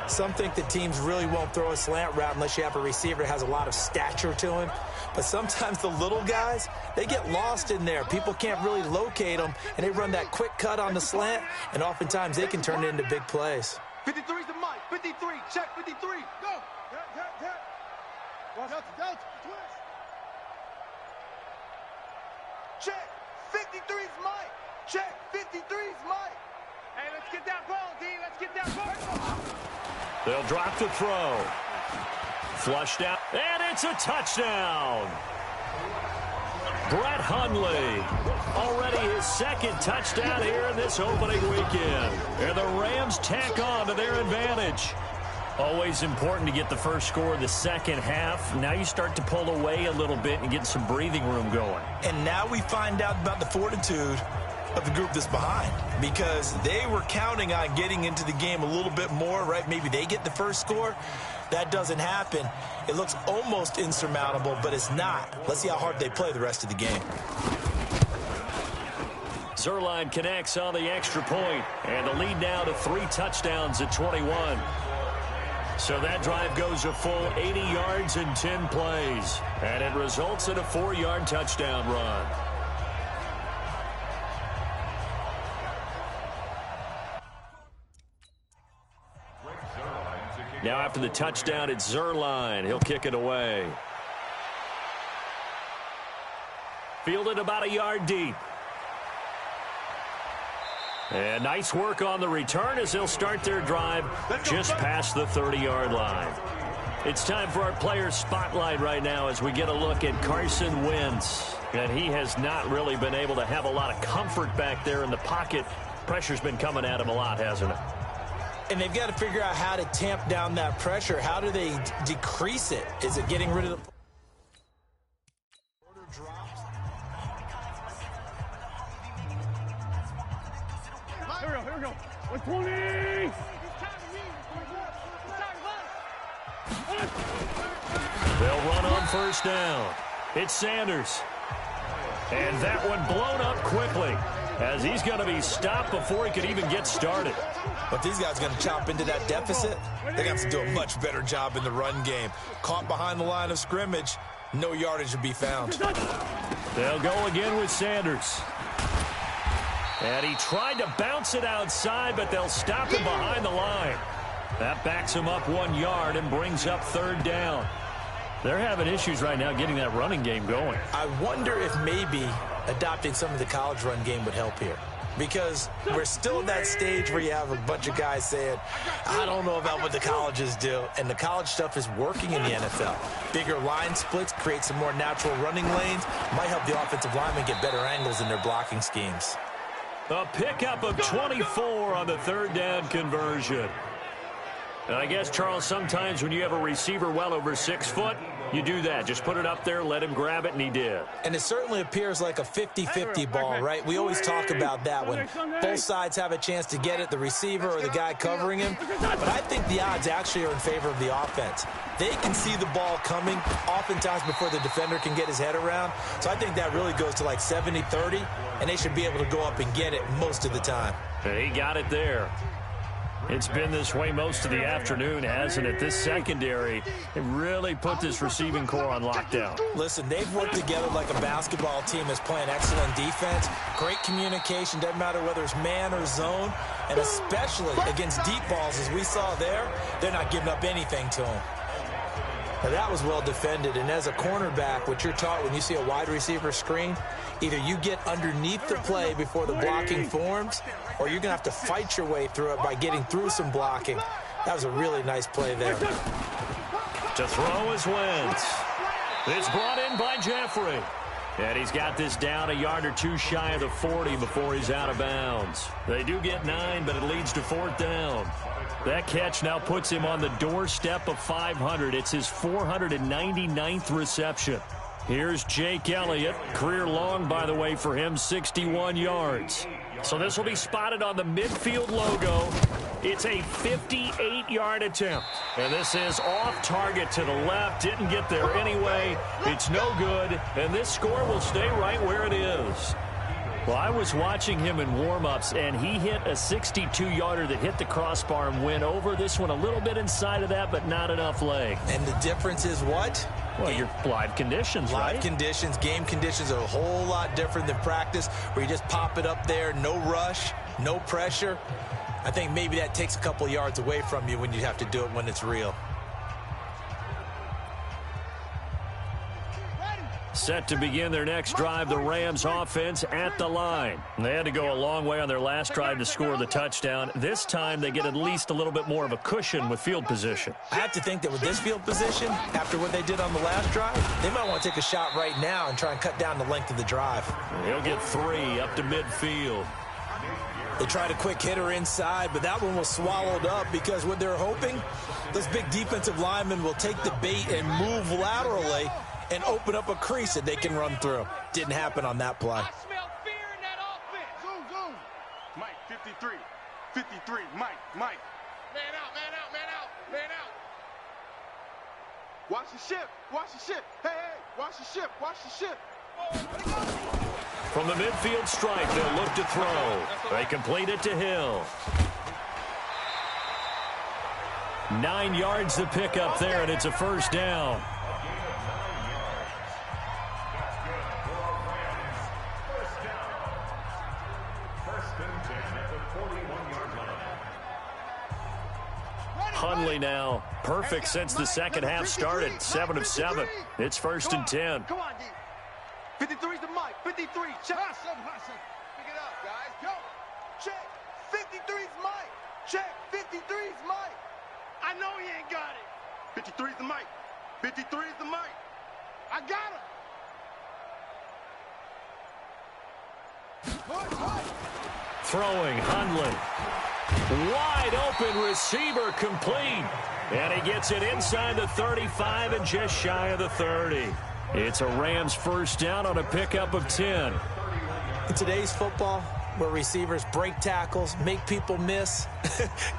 Some think that teams really won't throw a slant route unless you have a receiver that has a lot of stature to him. But sometimes the little guys, they get lost in there. People can't really locate them, and they run that quick cut on the slant, and oftentimes they can turn it into big plays. 53's the mic. 53. Check 53. Go. Delta. Twist. Check. 53's Mike. Check. 53's Mike. Hey, let's get that ball, D. They'll drop to throw. Flushed out, and it's a touchdown. Brett Hundley, already his 2nd touchdown here in this opening weekend. And the Rams tack on to their advantage. Always important to get the first score of the second half. Now you start to pull away a little bit and get some breathing room going. And now we find out about the fortitude of the group that's behind, because they were counting on getting into the game a little bit more, right? Maybe they get the first score. That doesn't happen. It looks almost insurmountable, but it's not. Let's see how hard they play the rest of the game. Zuerlein connects on the extra point, and the lead now to 3 touchdowns at 21. So that drive goes a full 80 yards in 10 plays, and it results in a 4-yard touchdown run. Now after the touchdown, it's Zuerlein. He'll kick it away. Fielded about a yard deep. And nice work on the return as they'll start their drive just past the 30-yard line. It's time for our player spotlight right now as we get a look at Carson Wentz. And he has not really been able to have a lot of comfort back there in the pocket. Pressure's been coming at him a lot, hasn't it? And they've got to figure out how to tamp down that pressure. How do they decrease it? Is it getting rid of the... Here we go. 120! They'll run on first down. It's Sanders. And that one blown up quickly as he's going to be stopped before he could even get started. But these guys are going to chop into that deficit. They're going to have to do a much better job in the run game. Caught behind the line of scrimmage, no yardage to be found. They'll go again with Sanders. And he tried to bounce it outside, but they'll stop him behind the line. That backs him up 1 yard and brings up third down. They're having issues right now getting that running game going. I wonder if maybe adopting some of the college run game would help here. Because we're still at that stage where you have a bunch of guys saying, I don't know about what the colleges do. And the college stuff is working in the NFL. Bigger line splits create some more natural running lanes. Might help the offensive linemen get better angles in their blocking schemes. A pickup of 24 on the third down conversion. And I guess, Charles, sometimes when you have a receiver well over 6 foot, you do that. Just put it up there, let him grab it, and he did. And it certainly appears like a 50-50 ball, right? We always talk about that when both sides have a chance to get it, the receiver or the guy covering him. But I think the odds actually are in favor of the offense. They can see the ball coming oftentimes before the defender can get his head around. So I think that really goes to like 70-30, and they should be able to go up and get it most of the time. And he got it there. It's been this way most of the afternoon, hasn't it? This secondary really put this receiving core on lockdown. Listen, they've worked together like a basketball team that's playing excellent defense. Great communication, doesn't matter whether it's man or zone. And especially against deep balls, as we saw there, they're not giving up anything to them. Now, that was well defended. And as a cornerback, what you're taught when you see a wide receiver screen, either you get underneath the play before the blocking forms, or you're going to have to fight your way through it by getting through some blocking. That was a really nice play there. To throw is Wentz. It's brought in by Jeffrey. And he's got this down a yard or two shy of the 40 before he's out of bounds. They do get 9, but it leads to fourth down. That catch now puts him on the doorstep of 500. It's his 499th reception. Here's Jake Elliott. Career long, by the way, for him, 61 yards. So this will be spotted on the midfield logo. It's a 58-yard attempt. And this is off target to the left. Didn't get there anyway. It's no good. And this score will stay right where it is. Well, I was watching him in warm-ups, and he hit a 62-yarder that hit the crossbar and went over. This one a little bit inside of that, but not enough leg. And the difference is what? Well, your live conditions, right? Live conditions, game conditions are a whole lot different than practice, where you just pop it up there, no rush, no pressure. I think maybe that takes a couple yards away from you when you have to do it when it's real. Set to begin their next drive, the Rams offense at the line. They had to go a long way on their last drive to score the touchdown. This time they get at least a little bit more of a cushion with field position. I have to think that with this field position, after what they did on the last drive, they might want to take a shot right now and try and cut down the length of the drive. He'll get 3 up to midfield. They tried a quick hitter inside, but that one was swallowed up because what they're hoping, those big defensive linemen will take the bait and move laterally and open up a crease that they can run through. Didn't happen on that play. I smell fear in that offense. Zoom, zoom. Mike, 53. 53. Mike. Man out, man out, man out, man out. Watch the ship. Watch the ship. Hey, watch the ship. Watch the ship. From the midfield stripe, they'll look to throw. They complete it to Hill. 9 yards to pick up there, and it's a first down. Hundley now, perfect since the second half started. 7 of 7. It's first and 10. Come on, D. 53's the Mike. 53. Check. Hustle. Pick it up, guys. Go. Check. 53's Mike. Check. 53's Mike. I know he ain't got it. 53's the mic. 53's the mic. I got him. Throwing, Hundley. Wide open receiver, complete. And he gets it inside the 35 and just shy of the 30. It's a Rams first down on a pickup of 10. In today's football, where receivers break tackles, make people miss,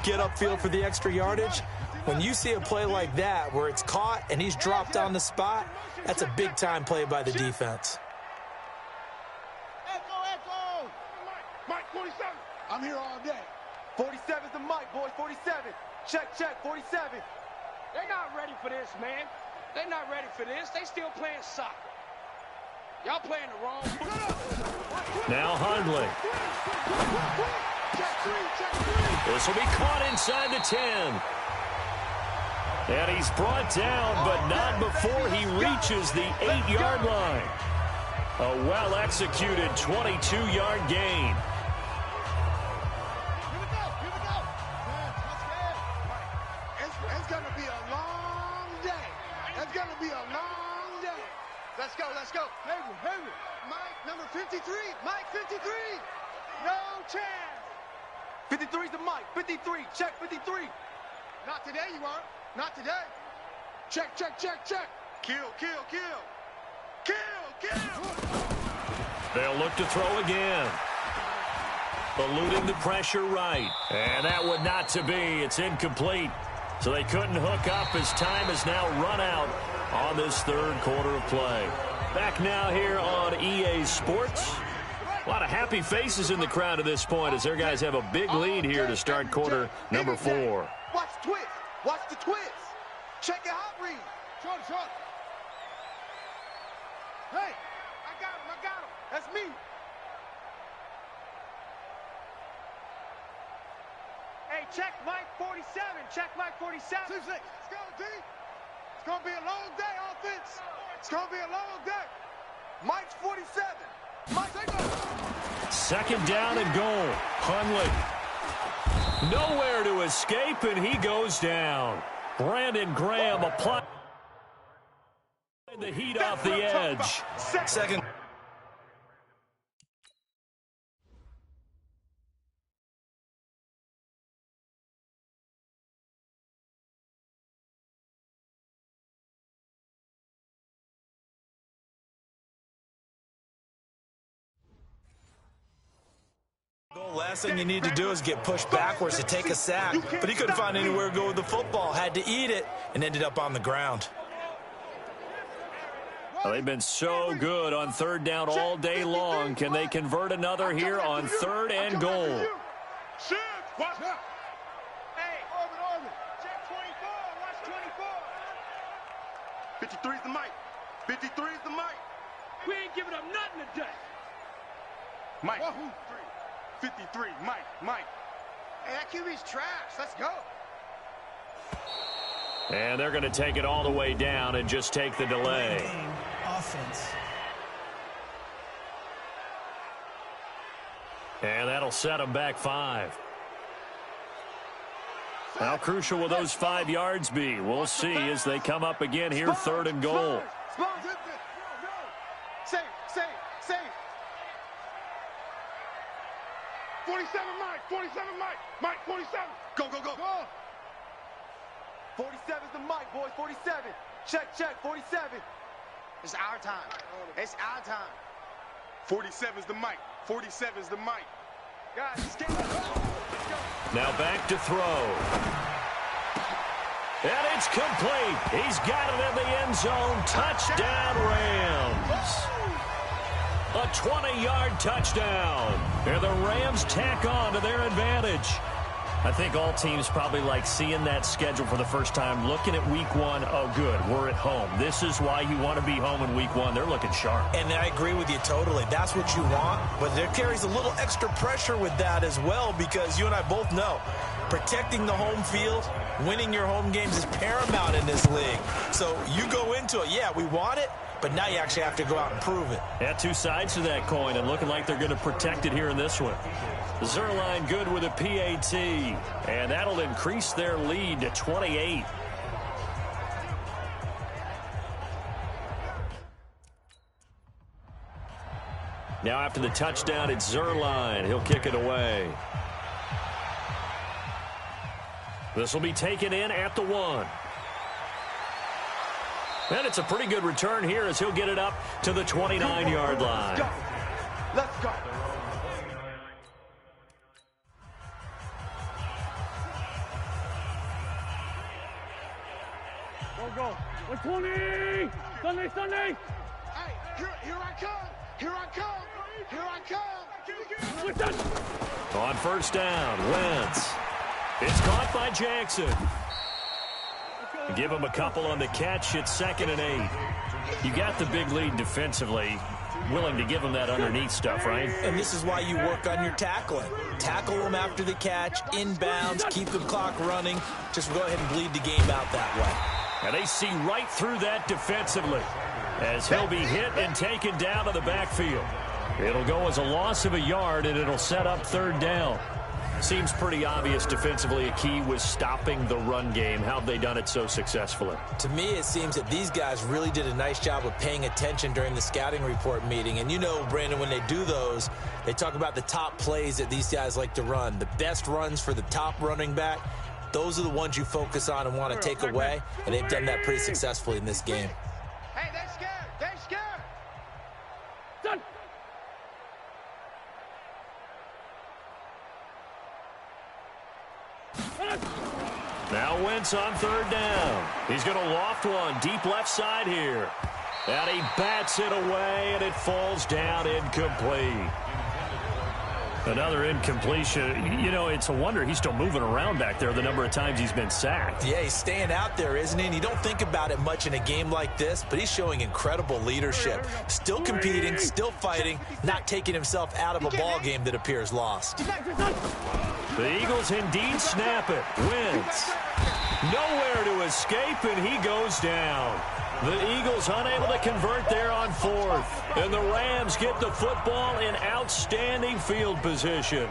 get upfield for the extra yardage, when you see a play like that where it's caught and he's dropped on the spot, that's a big-time play by the defense. Echo. Mike 47. I'm here all day. 47's the mic, boys. 47. Check, 47. They're not ready for this, man. They're not ready for this. They still playing soccer. Y'all playing the wrong football. Now Hundley. This will be caught inside the 10. And he's brought down, but not before he reaches the 8-yard line. A well-executed 22-yard gain. It's going to be a long day. It's going to be a long day. Let's go. Hayward. Mike, number 53. Mike, 53. No chance. 53's the mic. 53. Check 53. Not today, you aren't. Not today. Check. Kill. They'll look to throw again. Eluding the pressure right. And that would not to be. It's incomplete. So they couldn't hook up as time has now run out on this third quarter of play. Back now here on EA Sports. A lot of happy faces in the crowd at this point as their guys have a big lead here to start quarter number 4. Watch the twist. Check it out, read. Short. Hey, I got him. That's me. Hey, check Mike 47. Check Mike 47. 6. Let's go, D. It's going to be a long day, offense. It's going to be a long day. Mike's 47. Mike, take off. Second down and goal. Hundley. Nowhere to escape, and he goes down. Brandon Graham applied the heat off the edge. Second. Last thing you need to do is get pushed backwards to take a sack. But he couldn't find anywhere to go with the football. Had to eat it and ended up on the ground. Well, they've been so good on third down all day long. Can they convert another here on third and goal? Hey, orbit. Check 24. Watch 24. 53's the mic. 53's the mic. We ain't giving up nothing today. Mike. 53. Mike. Hey, that QB's trash. Let's go. And they're going to take it all the way down and just take the delay. Game, offense. And that'll set them back 5. How crucial will those 5 yards be? We'll see as they come up again here, third and goal. Safe. 47 Mike. Mike 47. Go. 47's the mic, boys. 47. Check 47. It's our time. 47's the mic. 47's the mic. Guys, stay up. Now back to throw. And it's complete. He's got it in the end zone. Touchdown, Rams. A 20-yard touchdown. And the Rams tack on to their advantage. I think all teams probably like seeing that schedule for the first time, looking at week 1. Oh, good, we're at home. This is why you want to be home in week 1. They're looking sharp. And I agree with you totally. That's what you want. But there carries a little extra pressure with that as well because you and I both know protecting the home field, winning your home games is paramount in this league. So you go into it, yeah, we want it, but now you actually have to go out and prove it. Yeah, 2 sides to that coin, and looking like they're going to protect it here in this one. Zerline good with a PAT, and that'll increase their lead to 28. Now after the touchdown, it's Zuerlein. He'll kick it away. This will be taken in at the 1. And it's a pretty good return here as he'll get it up to the 29-yard line. Let's go. Go. 120. Sunday. Hey, here I come. Here I come. Here I come. On first down, Wentz. It's caught by Jackson. Give him a couple on the catch. It's 2nd and 8. You got the big lead defensively. Willing to give him that underneath stuff, right? And this is why you work on your tackling. Tackle them after the catch, inbounds, keep the clock running. Just go ahead and bleed the game out that way. And they see right through that defensively as he'll be hit and taken down to the backfield. It'll go as a loss of a yard, and it'll set up 3rd down. Seems pretty obvious defensively a key was stopping the run game. How have they done it so successfully? To me, it seems that these guys really did a nice job of paying attention during the scouting report meeting. And you know, Brandon, when they do those, they talk about the top plays that these guys like to run. The best runs for the top running back, those are the ones you focus on and want to take away. And they've done that pretty successfully in this game. Hey, they're scared. They're scared. Done. Now Wentz on 3rd down. He's going to loft one deep left side here. And he bats it away, and it falls down incomplete. Another incompletion. You know, it's a wonder he's still moving around back there the number of times he's been sacked. Yeah, he's staying out there, isn't he? And you don't think about it much in a game like this, but he's showing incredible leadership. Still competing, still fighting, not taking himself out of a ball game that appears lost. The Eagles indeed snap it. Wentz nowhere to escape, and he goes down. The Eagles unable to convert there on 4th. And the Rams get the football in outstanding field position.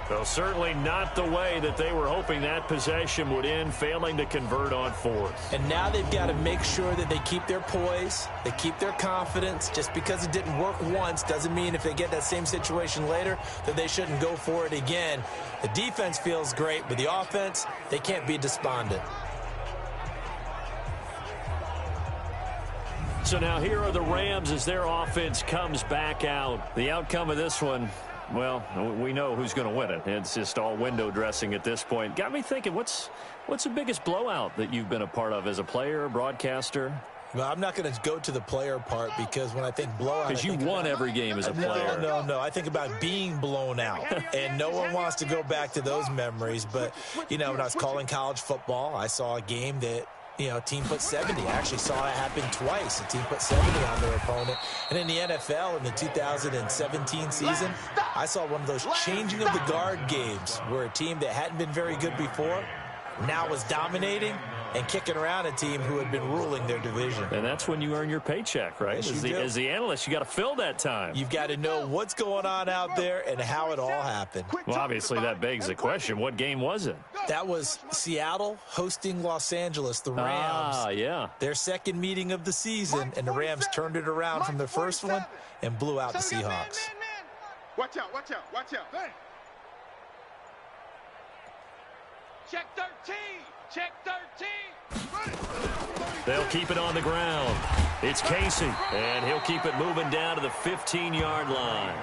Well, certainly not the way that they were hoping that possession would end, failing to convert on 4th. And now they've got to make sure that they keep their poise, they keep their confidence. Just because it didn't work once doesn't mean if they get that same situation later that they shouldn't go for it again. The defense feels great, but the offense, they can't be despondent. So now here are the Rams as their offense comes back out. The outcome of this one, well, we know who's going to win it. It's just all window dressing at this point. Got me thinking, what's the biggest blowout that you've been a part of as a player, broadcaster? Well, I'm not going to go to the player part because when I think blowout... Because you won every game as a player. No. I think about being blown out. And no one wants to go back to those memories. But, you know, when I was calling college football, I saw a game that, you know, a team put 70. I actually saw it happen twice. A team put 70 on their opponent. And in the NFL, in the 2017 season, I saw one of those changing of the guard games where a team that hadn't been very good before now was dominating and kicking around a team who had been ruling their division. And that's when you earn your paycheck, right? Yes, As the analyst, you got to fill that time. You've got to know what's going on out there and how it all happened. Well, obviously, that begs the question, what game was it? That was Seattle hosting Los Angeles, the Rams. Yeah. Their second meeting of the season, and the Rams turned it around from their first one and blew out the Seahawks. Watch out, watch out, watch out. Check 13. Check 13. They'll keep it on the ground. It's Casey, and he'll keep it moving down to the 15-yard line.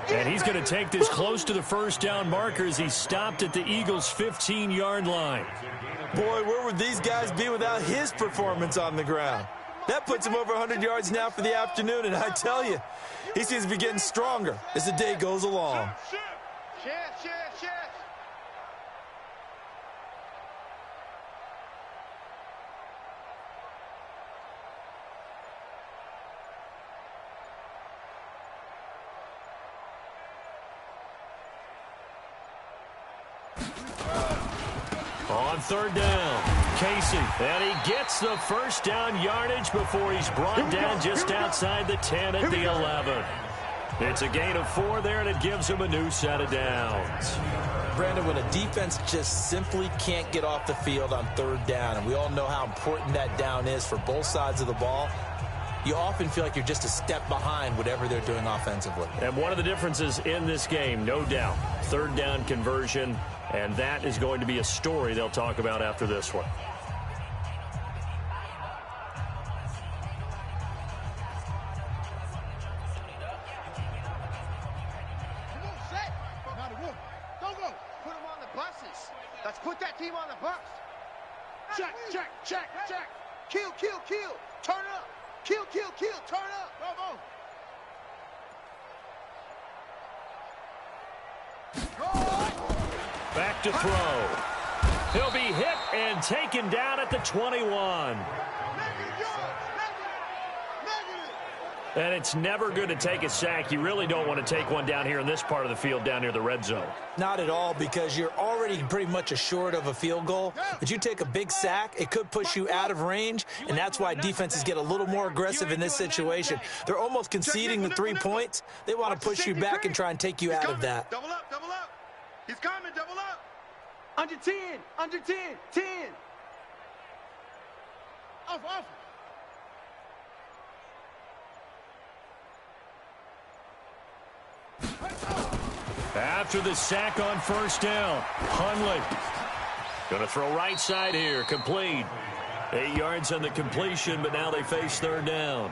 And he's going to take this close to the first down marker as he stopped at the Eagles' 15-yard line. Boy, where would these guys be without his performance on the ground? That puts him over 100 yards now for the afternoon, and I tell you, he seems to be getting stronger as the day goes along. Chance. On third down, Casey, and he gets the first down yardage before he's brought down just outside the 10 at the 11. It's a gain of 4 there, and it gives him a new set of downs. Brandon, when a defense just simply can't get off the field on third down, and we all know how important that down is for both sides of the ball, you often feel like you're just a step behind whatever they're doing offensively. And one of the differences in this game, no doubt, third down conversion, and that is going to be a story they'll talk about after this one. Let's put that team on the bus. Check, check, check, check. Kill, kill, kill. Turn up. Kill, kill, kill. Turn up. Back to throw. He'll be hit and taken down at the 21. And it's never good to take a sack. You really don't want to take one down here in this part of the field down near the red zone. Not at all, because you're already pretty much assured of a field goal. But you take a big sack, it could push you out of range, and that's why defenses get a little more aggressive in this situation. They're almost conceding the 3 points. They want to push you back and try and take you out of that. Double up, double up. He's coming, double up. Under 10, under 10, 10. Off. After the sack on first down, Hundley going to throw right side here, complete. 8 yards on the completion, but now they face third down.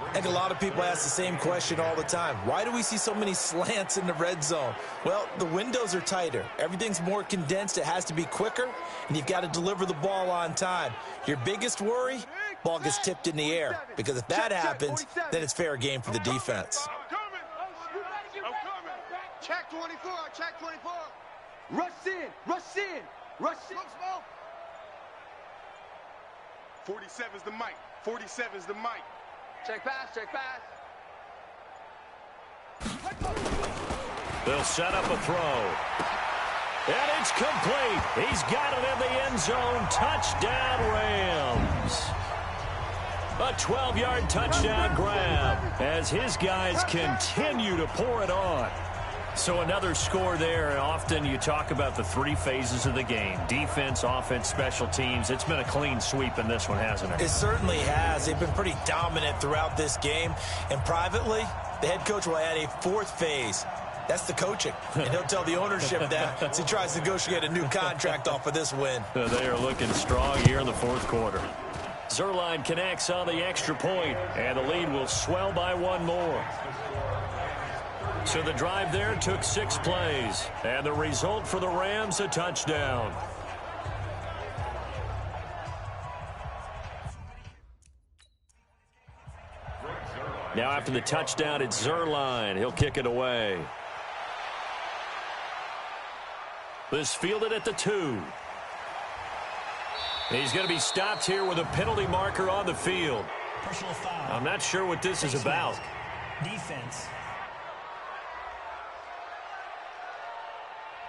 I think a lot of people ask the same question all the time. Why do we see so many slants in the red zone? Well, the windows are tighter. Everything's more condensed. It has to be quicker, and you've got to deliver the ball on time. Your biggest worry, ball gets tipped in the air, because if that happens, then it's fair game for the defense. Check 24, check 24. Rush in, rush in, rush in. 47's the mic, 47's the mic. Check pass, check pass. They'll set up a throw. And it's complete. He's got it in the end zone. Touchdown, Rams. A 12-yard touchdown grab as his guys continue to pour it on. So another score there, and often you talk about the 3 phases of the game. Defense, offense, special teams. It's been a clean sweep in this one, hasn't it? It certainly has. They've been pretty dominant throughout this game. And privately, the head coach will add a 4th phase. That's the coaching. And he'll tell the ownership that as he tries to negotiate a new contract off of this win. They are looking strong here in the 4th quarter. Zuerlein connects on the extra point, and the lead will swell by 1 more. So the drive there took 6 plays, and the result for the Rams, a touchdown. Now after the touchdown, it's Zuerlein. He'll kick it away. This fielded at the 2. He's going to be stopped here with a penalty marker on the field. Personal foul. I'm not sure what this is about. Defense.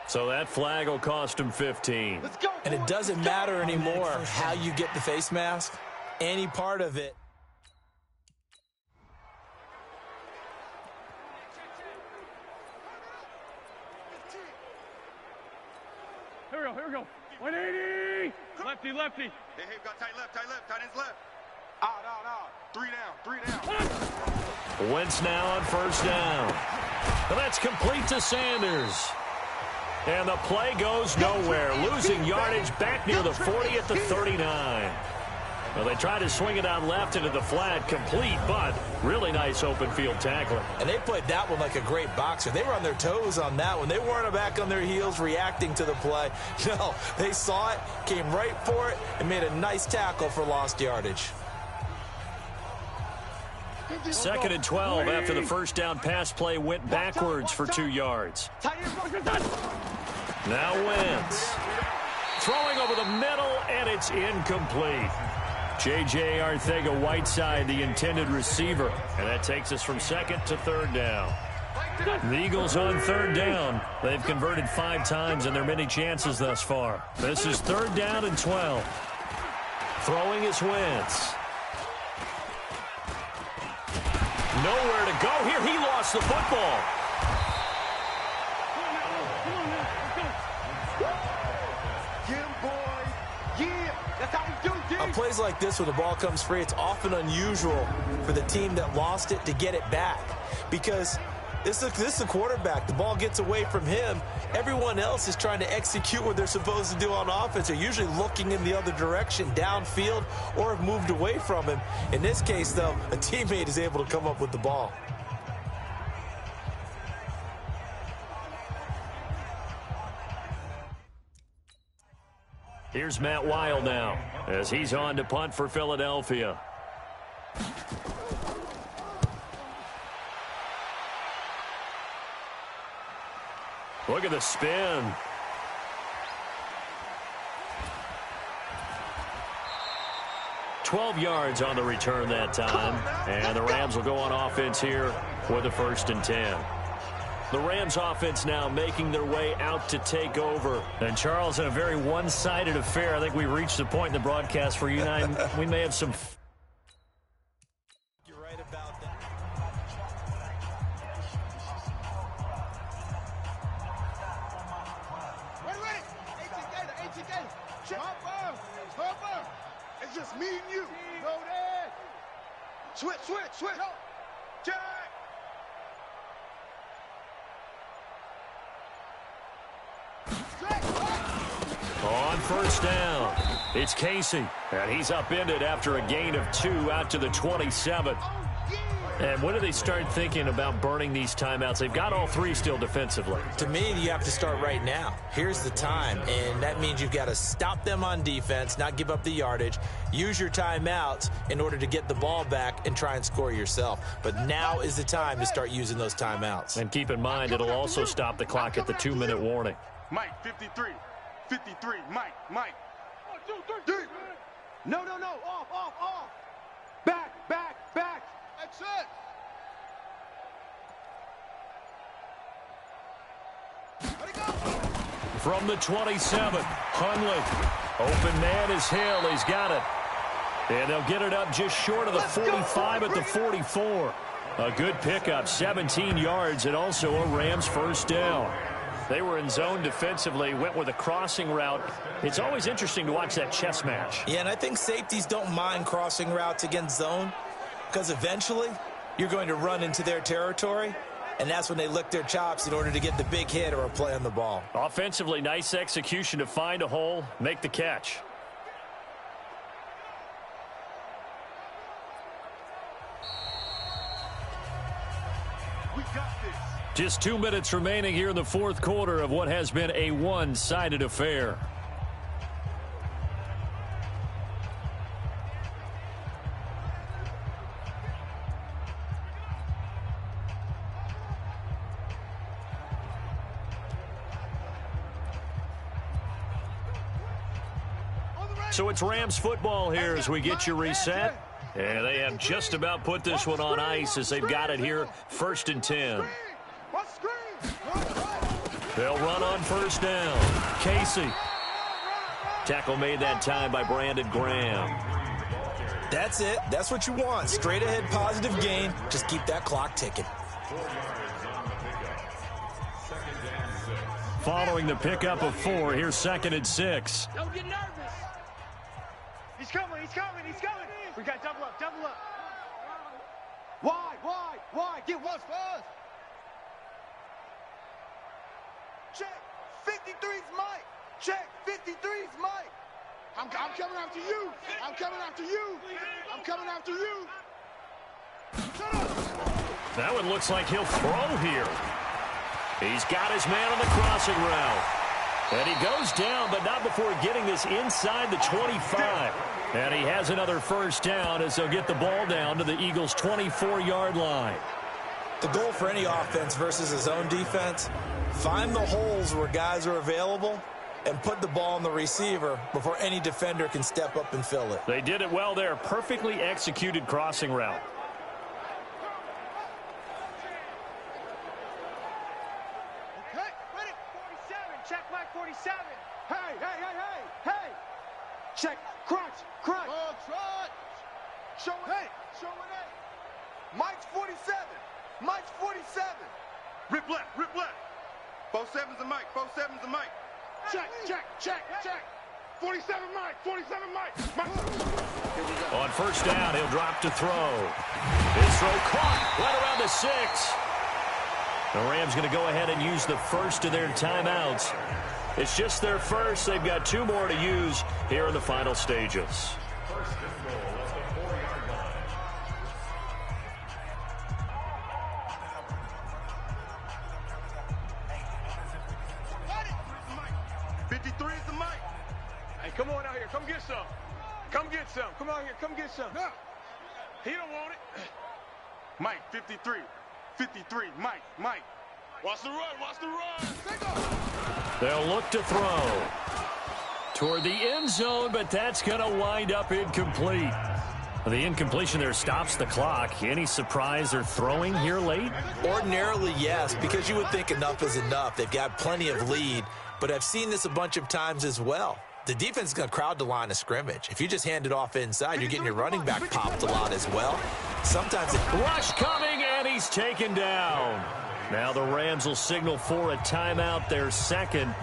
So that flag will cost him 15. And it doesn't matter anymore how you get the face mask. Any part of it. Here we go. 180. Lefty, lefty. Hey, got tight left, tight ends left. Out. 3 down. Wentz now on first down. And that's complete to Sanders. And the play goes nowhere. Losing yardage back near the 40 at the 39. Well, they tried to swing it out left into the flat, complete, but really nice open field tackling. And they played that one like a great boxer. They were on their toes on that one. They weren't back on their heels reacting to the play. No, they saw it, came right for it, and made a nice tackle for lost yardage. 2nd and 12 after the first down pass play went backwards for 2 yards. Now Wentz. Throwing over the middle, and it's incomplete. J.J. Arcega-Whiteside, the intended receiver. And that takes us from 2nd to 3rd down. The Eagles on 3rd down. They've converted 5 times in their many chances thus far. This is 3rd down and 12. Throwing is Wentz. Nowhere to go here. He lost the football. Get him, boy. Yeah, that's how we do, A on plays like this when the ball comes free, it's often unusual for the team that lost it to get it back because this is the quarterback. The ball gets away from him. Everyone else is trying to execute what they're supposed to do on offense. They're usually looking in the other direction, downfield, or have moved away from him. In this case, though, a teammate is able to come up with the ball. Here's Matt Weil now as he's on to punt for Philadelphia. Look at the spin. $12 yards on the return that time. And the Rams will go on offense here with a 1st and 10. The Rams offense now making their way out to take over. And Charles, in a very one-sided affair, I think we reached the point in the broadcast where you and I, we may have some... You're right about that. Wait. AT Gator. Hopper. It's just me and you. Go there. Switch. Jack. On 1st down, it's Casey, and he's upended after a gain of 2 out to the 27. And when do they start thinking about burning these timeouts? They've got all 3 still defensively. To me, you have to start right now. Here's the time, and that means you've got to stop them on defense, not give up the yardage, use your timeouts in order to get the ball back and try and score yourself. But now is the time to start using those timeouts. And keep in mind, it'll also stop the clock at the 2-minute warning. Mike, 53. Mike. 1, 2, 3. No. Off. Back. Exit. Let it go. From the 27, Hundley. Open man is Hill. He's got it. And they'll get it up just short of the 45 at the 44. A good pickup, 17 yards, and also a Rams 1st down. They were in zone defensively, went with a crossing route. It's always interesting to watch that chess match. Yeah, and I think safeties don't mind crossing routes against zone because eventually you're going to run into their territory, and that's when they lick their chops in order to get the big hit or a play on the ball. Offensively, nice execution to find a hole, make the catch. We got this. Just 2 minutes remaining here in the 4th quarter of what has been a one-sided affair. So it's Rams football here as we get you reset. And they have just about put this one on ice as they've got it here, 1st and 10. They'll run on 1st down. Casey. Tackle made that time by Brandon Graham. That's it. That's what you want. Straight ahead positive gain. Just keep that clock ticking. Following the pickup of 4, here's 2nd and 6. Don't get nervous. He's coming. We got double up. Wide. Get once first. Check. 53's Mike. Check. 53's Mike. I'm coming after you. Shut up. That one looks like he'll throw here. He's got his man on the crossing route. And he goes down, but not before getting this inside the 25. And he has another 1st down as they'll get the ball down to the Eagles' 24-yard line. The goal for any offense versus a zone defense, find the holes where guys are available and put the ball on the receiver before any defender can step up and fill it. They did it well there. Perfectly executed crossing route. Okay, ready? 47. Check Mike 47. Hey. Check. Crunch. Crunch. Show it. Mike's 47. Rip left. Both sevens and Mike. Check. 47 Mike. 47 Mike. On first down, he'll drop to throw. His throw caught right around the 6. The Rams going to go ahead and use the first of their timeouts. It's just their first. They've got 2 more to use here in the final stages. First and goal at the 4-yard line. 53 is the mic. Hey, come on out here. Come get some. Come get some. Come out here. Come get some. No. He don't want it. Mike, 53. 53. Mike. Watch the run. Take off. They'll look to throw toward the end zone, but that's going to wind up incomplete. The incompletion there stops the clock. Any surprise they're throwing here late? Ordinarily, yes, because you would think enough is enough. They've got plenty of lead, but I've seen this a bunch of times as well. The defense is going to crowd the line of scrimmage. If you just hand it off inside, you're getting your running back popped a lot as well. Sometimes Rush coming, and he's taken down. Now the Rams will signal for a timeout, their second.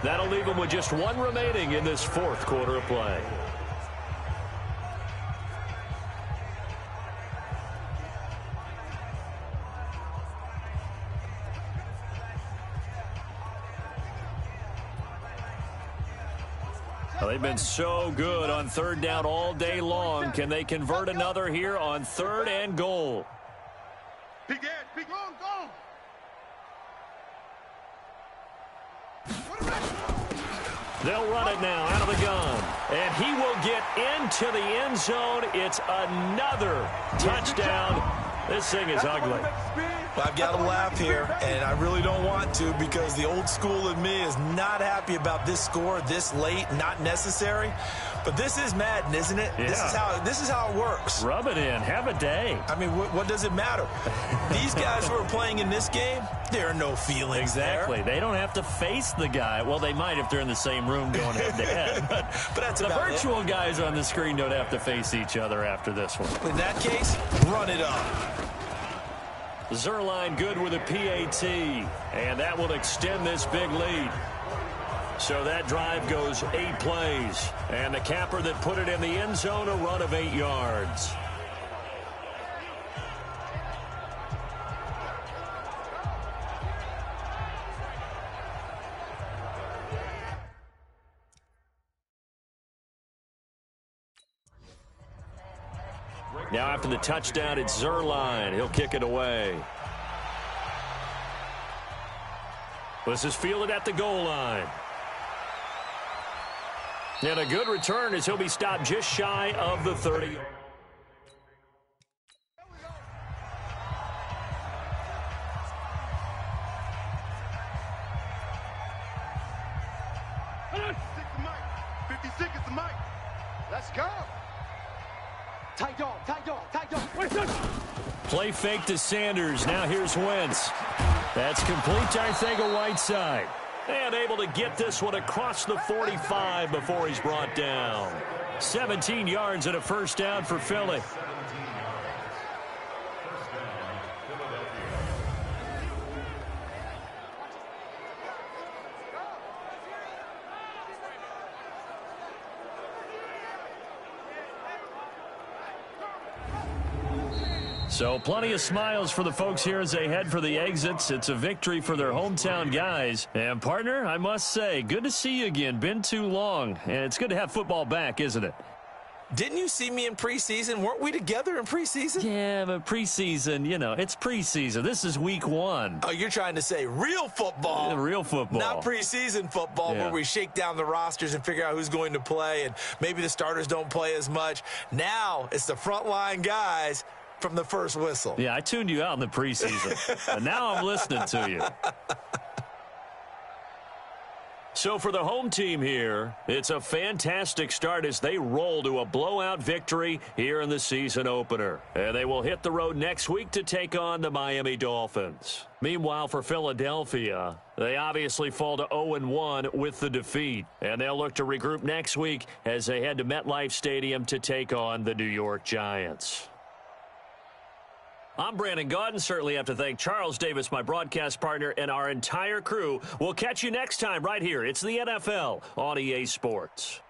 That'll leave them with just 1 remaining in this 4th quarter of play. Well, they've been so good on 3rd down all day long. Can they convert another here on 3rd and goal? Big Ed. Go. They'll run it now out of the gun. And he will get into the end zone. It's another touchdown. This thing is ugly. I've got to laugh here, and I really don't want to because the old school in me is not happy about this score this late, not necessary. But this is Madden, isn't it? Yeah. This is how it works. Rub it in. Have a day. I mean, what does it matter? These guys who are playing in this game, there are no feelings Exactly. there. They don't have to face the guy. Well, they might if they're in the same room going head-to-head. But that's the about virtual guys on the screen don't have to face each other after this one. In that case, run it up. Zuerlein good with a PAT, and that will extend this big lead. So that drive goes 8 plays, and the capper that put it in the end zone, a run of 8 yards. Now after the touchdown, it's Zuerlein. He'll kick it away. This is fielded at the goal line. And a good return as he'll be stopped just shy of the 30. Let's go. Tight dog. Play fake to Sanders. Now here's Wentz. That's complete, I think, a Whiteside. And able to get this one across the 45 before he's brought down. 17 yards and a first down for Philly. So plenty of smiles for the folks here as they head for the exits. It's a victory for their hometown guys. And, partner, I must say, good to see you again. Been too long. And it's good to have football back, isn't it? Didn't you see me in preseason? Weren't we together in preseason? Yeah, but preseason, you know, it's preseason. This is week 1. Oh, you're trying to say real football. Yeah, real football. Not preseason football where we shake down the rosters and figure out who's going to play, and maybe the starters don't play as much. Now it's the frontline guys from the first whistle. Yeah, I tuned you out in the preseason. And now I'm listening to you. So for the home team here, it's a fantastic start as they roll to a blowout victory here in the season opener. And they will hit the road next week to take on the Miami Dolphins. Meanwhile, for Philadelphia, they obviously fall to 0-1 with the defeat. And they'll look to regroup next week as they head to MetLife Stadium to take on the New York Giants. I'm Brandon Gaudin. Certainly have to thank Charles Davis, my broadcast partner, and our entire crew. We'll catch you next time right here. It's the NFL on EA Sports.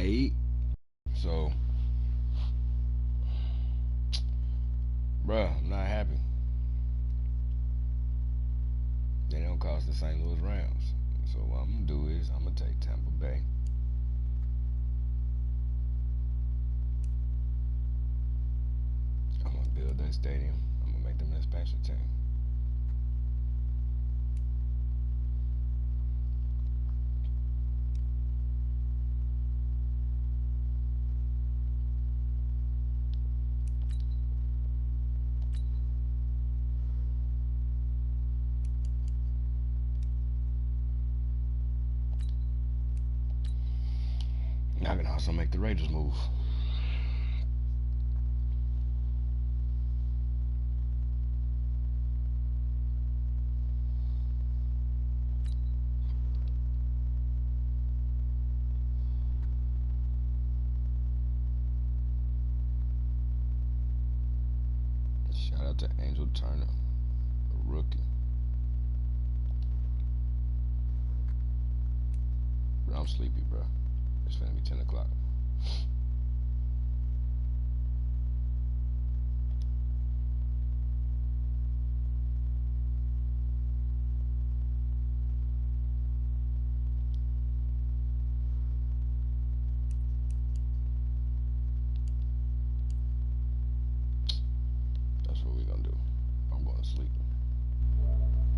Aight. So, bruh, I'm not happy. They don't cost the St. Louis Rams. So what I'm gonna do is I'm gonna take Tampa Bay. I'm gonna build that stadium. I'm gonna make them an expansion team. I can also make the Raiders move. Shout out to Angel Turner, a rookie. But I'm sleepy, bro. It's finna be 10 o'clock.